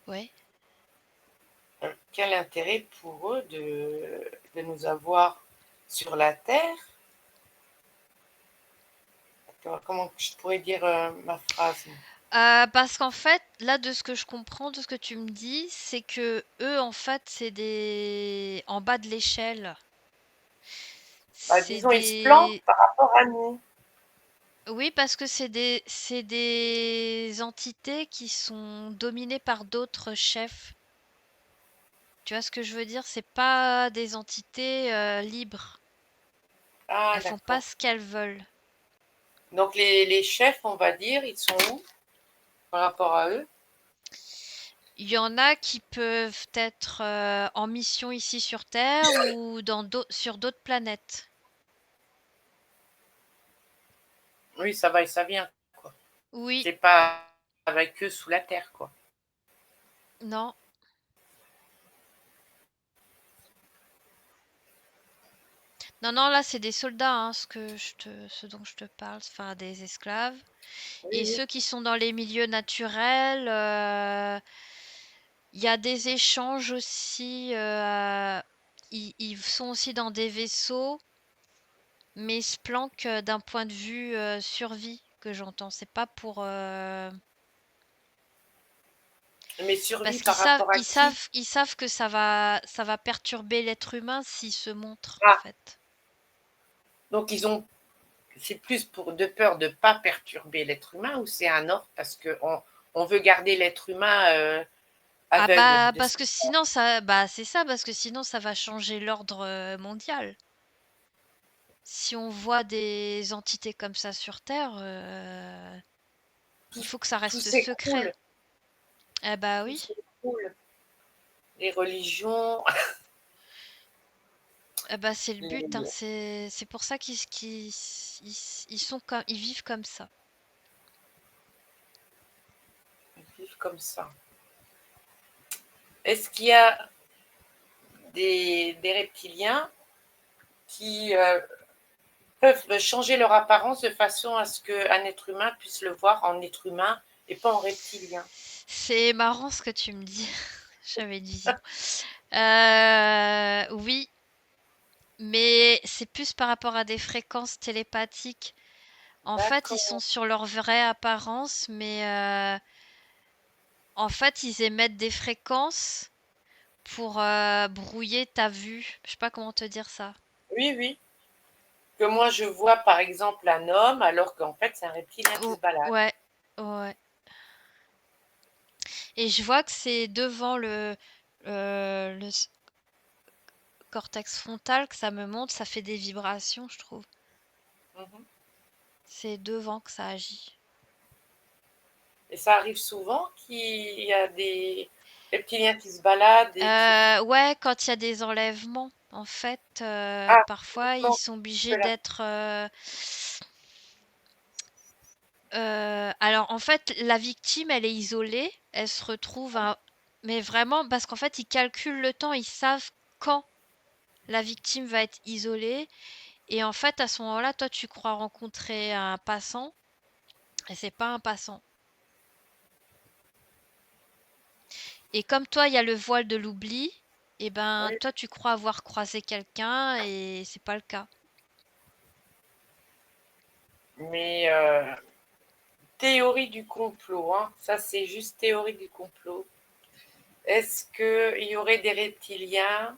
Ouais. quel intérêt pour eux de nous avoir sur la Terre? Comment je pourrais dire ma phrase? Parce qu'en fait, là, de ce que je comprends, de ce que tu me dis, c'est que eux, en fait, c'est des en bas de l'échelle. Bah, C'est disons, ils se planquent des par rapport à nous. Oui, parce que c'est des entités qui sont dominées par d'autres chefs. Tu vois ce que je veux dire? C'est pas des entités libres. Ah, Elles font pas d'accord. ce qu'elles veulent. Donc les chefs, on va dire, ils sont où par rapport à eux? Il y en a qui peuvent être en mission ici sur Terre ou sur d'autres planètes. Oui, ça va et ça vient, quoi. Oui, C'est pas avec eux sous la terre, quoi. non. Non, non, là, c'est des soldats, hein, ce dont je te parle, enfin des esclaves. Oui, Et oui. ceux qui sont dans les milieux naturels, il y a des échanges aussi. Ils sont aussi dans des vaisseaux, mais ils se planquent d'un point de vue survie que j'entends. C'est pas pour Mais survie parce qu'ils par savent, rapport à qui? ils savent que ça va perturber l'être humain s'il se montre en Ah, fait. donc ils ont c'est plus pour de peur de ne pas perturber l'être humain ou c'est un ordre parce qu'on on veut garder l'être humain Ah aveugle bah de ce parce que sinon ça, bah c'est ça parce que sinon ça va changer l'ordre mondial. Si on voit des entités comme ça sur Terre, il tout, faut que ça tout reste secret. s'écroule, Eh bah tout oui. s'écroule. Les religions, Eh bah c'est le but, hein. les- C'est pour ça ils sont comme ils vivent comme ça. ils vivent comme ça. Est-ce qu'il y a des reptiliens qui peuvent changer leur apparence de façon à ce qu'un être humain puisse le voir en être humain et pas en reptilien? C'est marrant ce que tu me dis. J'avais une vision. Oui, mais c'est plus par rapport à des fréquences télépathiques. En fait, ils sont D'accord. sur leur vraie apparence, mais en fait, ils émettent des fréquences pour brouiller ta vue. Je sais pas comment te dire ça. Oui, oui. Que moi je vois par exemple un homme alors qu'en fait c'est un reptilien qui Oh, se balade. ouais, ouais. Et je vois que c'est devant le cortex frontal que ça me monte, ça fait des vibrations, je trouve. Mhm. C'est devant que ça agit. Et ça arrive souvent qu'il y a des reptiliens qui se baladent et qui... Ouais, quand il y a des enlèvements, en fait, Ah, parfois ils uniquement sont obligés cela. d'être. Alors en fait, la victime, elle est isolée, elle se retrouve mais vraiment, parce qu'en fait, ils calculent le temps, ils savent quand la victime va être isolée. Et en fait, à ce moment-là, toi, tu crois rencontrer un passant, et c'est pas un passant. Et comme toi, il y a le voile de l'oubli, et ben, Oui. toi, tu crois avoir croisé quelqu'un, et c'est pas le cas. Mais théorie du complot, hein, ça c'est juste théorie du complot. Est-ce qu'il y aurait des reptiliens,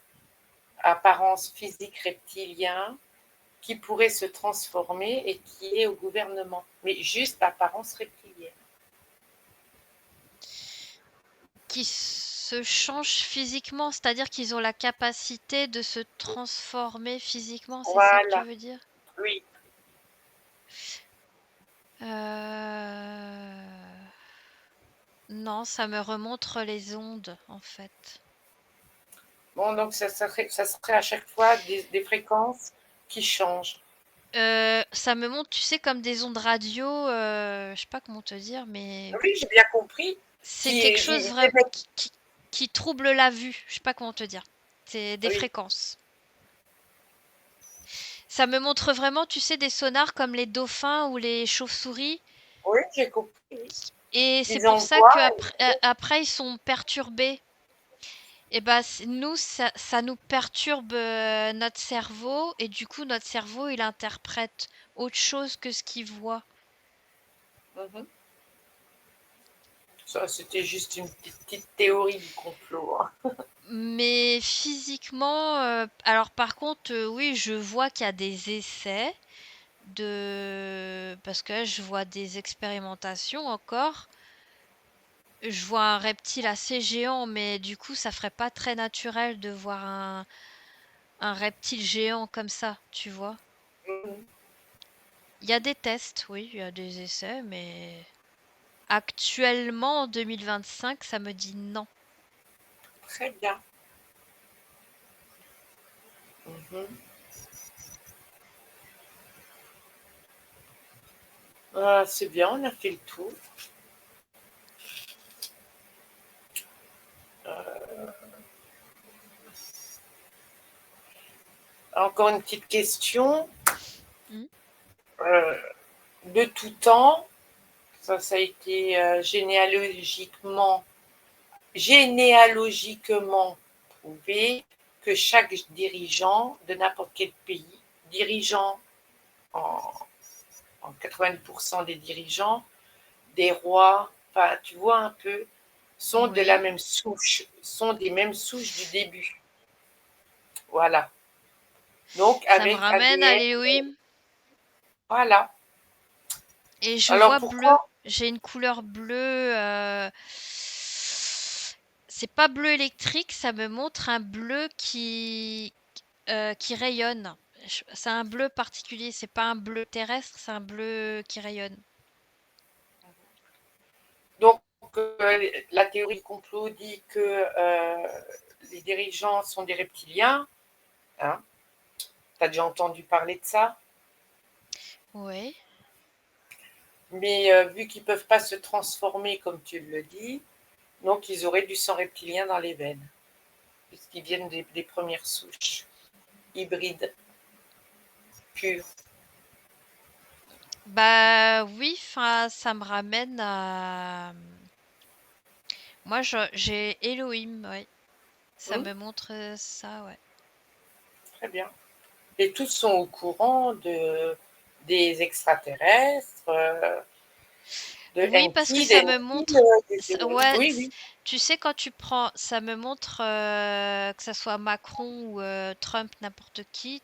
apparence physique reptilien, qui pourraient se transformer et qui est au gouvernement, mais juste apparence reptilienne? Qui se changent physiquement, c'est-à-dire qu'ils ont la capacité de se transformer physiquement, c'est ça que tu Voilà, veux dire? oui. Euh... Non, ça me remontre les ondes, en fait. Bon, donc ça serait à chaque fois des fréquences qui changent. Ça me montre, tu sais, comme des ondes radio, je sais pas comment te dire, mais Oui, j'ai bien compris. c'est Qui, quelque chose ils émettent- qui trouble la vue. Je sais pas comment te dire. C'est des oui, fréquences. Ça me montre vraiment, tu sais, des sonars comme les dauphins ou les chauves-souris. oui, j'ai compris. Oui. Et c'est Ils pour ça envoient. qu'après après, ils sont perturbés. Et bah, nous, ça nous perturbe notre cerveau. Et du coup, notre cerveau, il interprète autre chose que ce qu'il voit. Mhm. Ça, c'était juste une petite théorie du complot, hein. Mais physiquement, alors par contre, oui, je vois qu'il y a des essais. Parce que là, je vois des expérimentations encore. Je vois un reptile assez géant, mais du coup, ça ferait pas très naturel de voir un reptile géant comme ça, tu vois. Mhm. Il y a des tests, oui, il y a des essais, mais actuellement, en 2025, ça me dit non. Très bien. Mhm. Ah, c'est bien, on a fait le tour. Encore une petite question. Hmm. Euh, de tout temps, ça a été généalogiquement prouvé que chaque dirigeant de n'importe quel pays, dirigeant en, en 90% des dirigeants, des rois, enfin, tu vois un peu, sont de la Oui, même souche, sont des mêmes souches du début. Voilà. Donc, ça me avec ramène à ADN, l'Elohim. voilà. Et je Alors, vois bleu. pourquoi? J'ai une couleur bleue. C'est pas bleu électrique, ça me montre un bleu qui rayonne. C'est un bleu particulier, c'est pas un bleu terrestre, c'est un bleu qui rayonne. Donc, la théorie complot dit que les dirigeants sont des reptiliens. Hein. Tu as déjà entendu parler de ça? Oui. Mais vu qu'ils ne peuvent pas se transformer, comme tu le dis, donc ils auraient du sang reptilien dans les veines, puisqu'ils viennent des premières souches hybrides, pures. Bah oui, enfin, ça me ramène à. Moi, j'ai Elohim, ouais. Ça Hmm. me montre ça, ouais. Très bien. Et tous sont au courant des extraterrestres, de Oui, parce que Enki, ça des me Nephilim, montre. des Élohim. Ouais, Oui, oui. tu sais, quand tu prends. Ça me montre que ça soit Macron ou Trump, n'importe qui,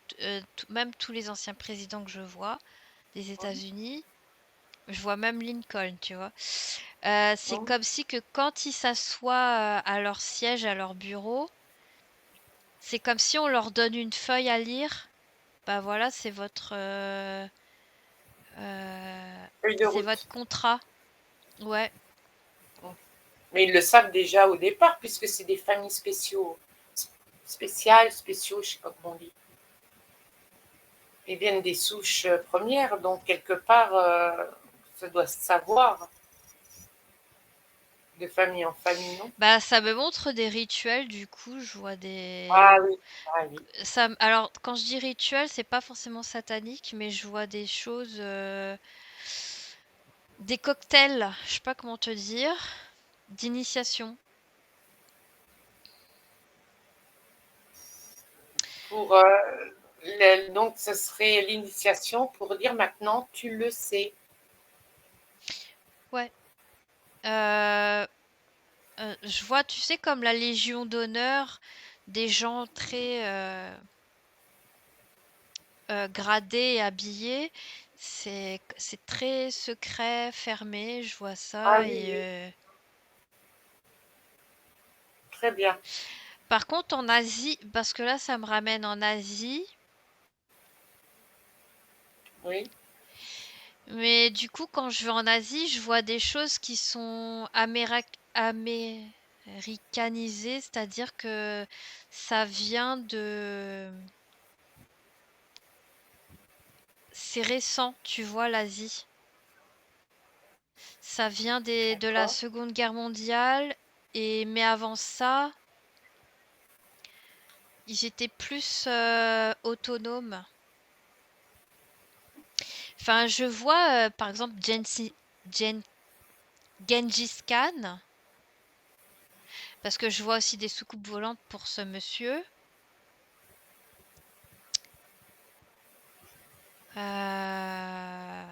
même tous les anciens présidents que je vois des États-Unis. Je vois même Lincoln, tu vois. C'est Hmm. comme si que quand ils s'assoient à leur siège, à leur bureau, c'est comme si on leur donne une feuille à lire. Bah voilà, euh, Feuille de c'est votre route. contrat. Ouais. Mais ils le savent déjà au départ, puisque c'est des familles spéciaux, je ne sais pas comment on dit. Ils viennent des souches premières, donc quelque part, ça doit se savoir de famille en famille, non? Bah ça me montre des rituels, du coup, je vois des. Ah oui, ah oui. Alors, quand je dis rituel, c'est pas forcément satanique, mais je vois des choses, des cocktails, je sais pas comment te dire, d'initiation. Pour, donc, ce serait l'initiation pour dire maintenant, tu le sais. Ouais. Euh, je vois, tu sais, comme la Légion d'honneur, des gens très gradés et habillés. C'est très secret, fermé, je vois Ah ça. oui, Et oui, très bien. par contre, en Asie, parce que là, ça me ramène en Asie. Oui, Mais du coup, quand je vais en Asie, je vois des choses qui sont américanisées, c'est-à-dire que ça vient de. C'est récent, tu vois, l'Asie. Ça vient de la d'accord. Seconde Guerre mondiale, mais avant ça, ils étaient plus autonomes. Enfin, je vois, par exemple, Gen- Gengis Khan, parce que je vois aussi des soucoupes volantes pour ce monsieur. Euh,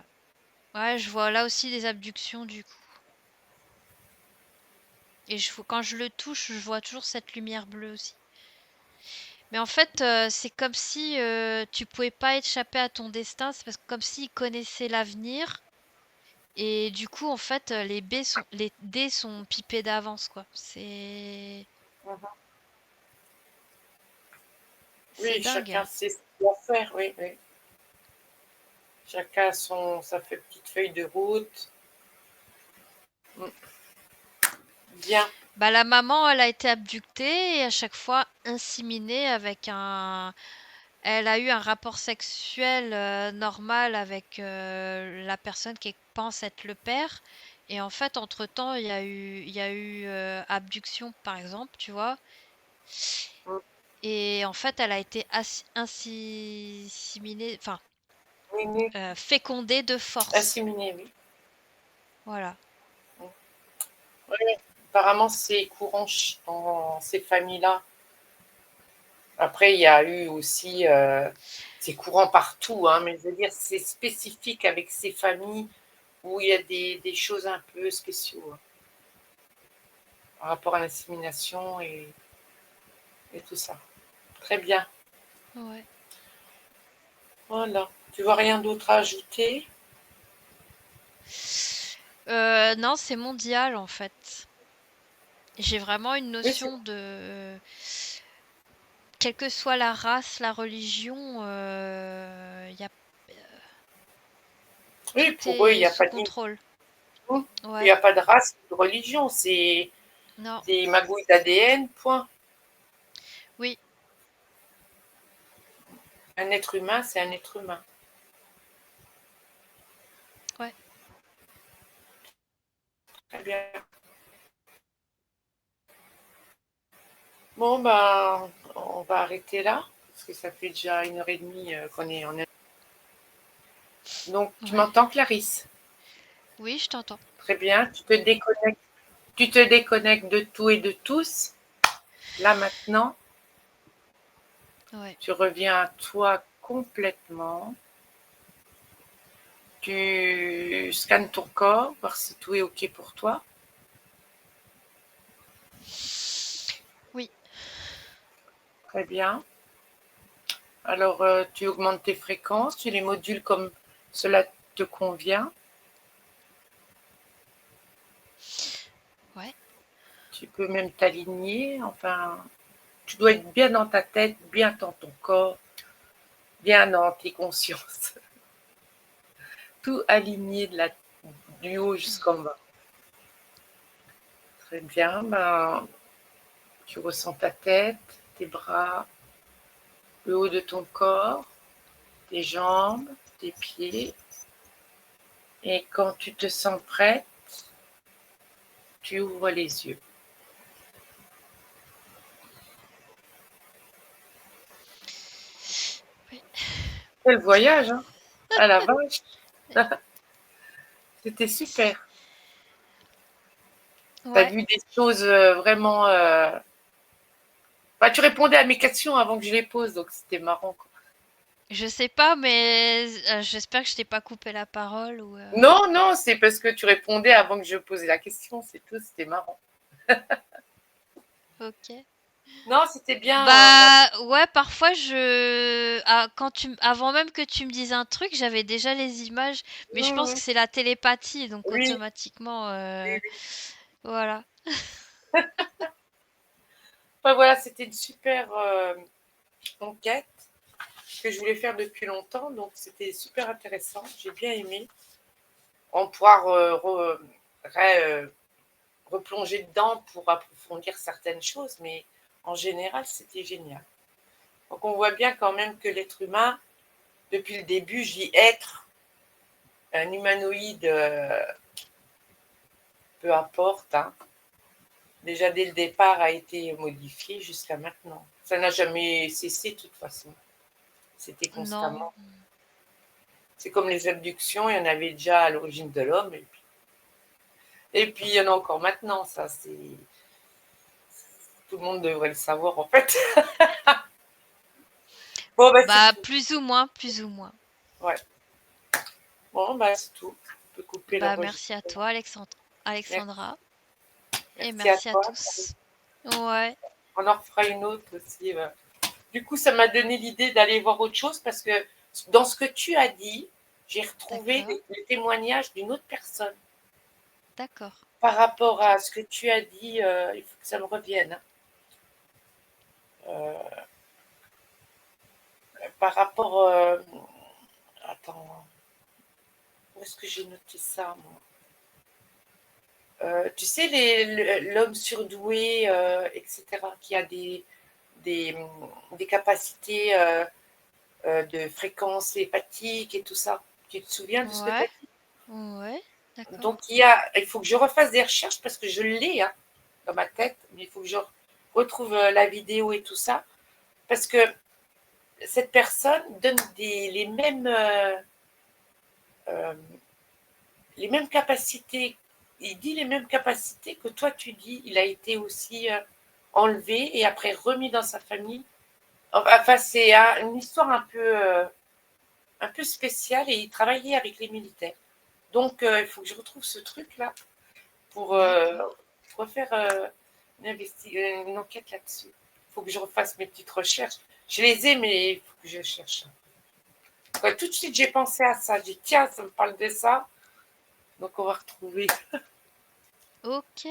Ouais, je vois là aussi des abductions du coup. Et quand je le touche, je vois toujours cette lumière bleue aussi. Mais en fait, c'est comme si tu pouvais pas échapper à ton destin. C'est parce que comme s'il connaissait l'avenir. Et du coup, en fait, les dés sont pipés d'avance, quoi. Mhm. C'est Oui, dingue, chacun hein. sait ce qu'il doit faire, oui, oui. Chacun a sa petite feuille de route. Mm. Bien. Bah, la maman, elle a été abductée et à chaque fois inséminée avec un. Elle a eu un rapport sexuel normal avec la personne qui pense être le père. Et en fait, entre-temps, il y a eu abduction, par exemple, tu vois. Mm. Et en fait, elle a été inséminée, enfin, Oui, oui. fécondée de force. Assimilé, oui. Voilà. Mm. Oui, oui. Apparemment, c'est courant dans ces familles-là. Après, il y a eu aussi, c'est courant partout, hein, mais je veux dire, c'est spécifique avec ces familles où il y a des choses un peu spéciaux hein, par rapport à l'insémination et tout ça. Très bien. Ouais. Voilà. Tu vois rien d'autre à ajouter? Non, c'est mondial en fait. J'ai vraiment une Oui, c'est notion de quelle que soit la race, la religion, oui, tout pour eux, il est n'y a sous pas de contrôle. il Ouais. y a pas de race, de religion. C'est Non. des magouilles d'ADN, point. Oui. Un être humain, c'est un être humain. Ouais. Très bien. Bon, ben, on va arrêter là, parce que ça fait déjà 1 heure et demie qu'on est en. Donc, tu Ouais. m'entends, Clarisse? Oui, je t'entends. Très bien. Tu te déconnectes de tout et de tous. Là, maintenant, Ouais. tu reviens à toi complètement. Tu scannes ton corps, voir si tout est OK pour toi. Oui. Très bien. Alors, tu augmentes tes fréquences, tu les modules comme cela te convient. Ouais. Tu peux même t'aligner. Enfin, tu dois être bien dans ta tête, bien dans ton corps, bien dans tes consciences. Tout aligné du haut jusqu'en bas. Très bien. Ben, tu ressens ta tête, tes bras, le haut de ton corps, tes jambes, tes pieds. Et quand tu te sens prête, tu ouvres les yeux. Oui. Quel voyage, hein? À la vache. C'était super. Tu as Ouais. vu des choses vraiment. Bah, tu répondais à mes questions avant que je les pose, donc c'était marrant, quoi. Je sais pas, mais j'espère que je t'ai pas coupé la parole ou. Non, non, c'est parce que tu répondais avant que je posais la question, c'est tout, c'était marrant. Ok. Non, c'était bien. Bah ouais, parfois avant même que tu me dises un truc, j'avais déjà les images, mais je pense que c'est la télépathie, donc Oui, automatiquement, oui, oui. voilà. Enfin, voilà, c'était une super enquête que je voulais faire depuis longtemps, donc c'était super intéressant. J'ai bien aimé. On pourra replonger dedans pour approfondir certaines choses, mais en général, c'était génial. Donc on voit bien quand même que l'être humain, depuis le début, je dis être, un humanoïde, peu importe, hein, déjà dès le départ a été modifié jusqu'à maintenant. Ça n'a jamais cessé de toute façon. C'était Non. constamment. C'est comme les abductions, il y en avait déjà à l'origine de l'homme, et puis il y en a encore maintenant, ça c'est. Tout le monde devrait le savoir en fait. Bon, bah c'est Bah tout. plus ou moins, plus ou moins. Ouais. Bon, bah c'est tout. On peut couper Bah merci à l'enregistrement. toi, Merci. Alexandra, et Merci à merci à toi. tous. Ouais, On en refera une autre aussi. Du coup, ça m'a donné l'idée d'aller voir autre chose parce que dans ce que tu as dit, j'ai retrouvé D'accord. les témoignages d'une autre personne. D'accord. Par rapport Ok. à ce que tu as dit, il faut que ça me revienne. Euh, Par rapport. Attends, où est-ce que j'ai noté ça, moi? Tu sais, l'homme surdoué, etc., qui a des, des capacités de fréquence hépatique et tout ça. Tu te souviens de ce que tu Ouais. as dit? Ouais. D'accord. Donc, il faut que je refasse des recherches parce que je l'ai hein, dans ma tête, mais il faut que je retrouve la vidéo et tout ça. Parce que cette personne donne euh, les mêmes capacités. Il dit les mêmes capacités que toi tu dis. Il a été aussi enlevé et après remis dans sa famille. Enfin, c'est une histoire un peu spéciale et il travaillait avec les militaires. Donc, il faut que je retrouve ce truc-là pour D'accord. refaire une enquête là-dessus. Il faut que je refasse mes petites recherches. Je les ai, mais il faut que je cherche. Ouais, tout de suite, j'ai pensé à ça. J'ai dit, tiens, ça me parle de ça. Donc, on va retrouver. Ok.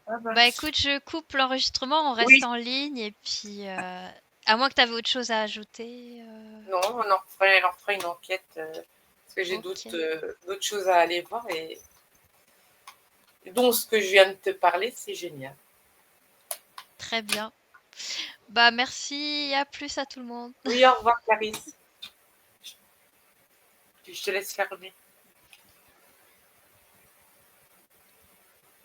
Ah ben. Bah écoute, je coupe l'enregistrement, on reste Oui, en ligne et puis à moins que tu avais autre chose à ajouter. non, on en fera une enquête parce que j'ai Ok. d'autres choses à aller voir et dont ce que je viens de te parler, c'est génial. Très bien. Bah merci, à plus à tout le monde. Oui, au revoir, Clarisse. Je te laisse fermer.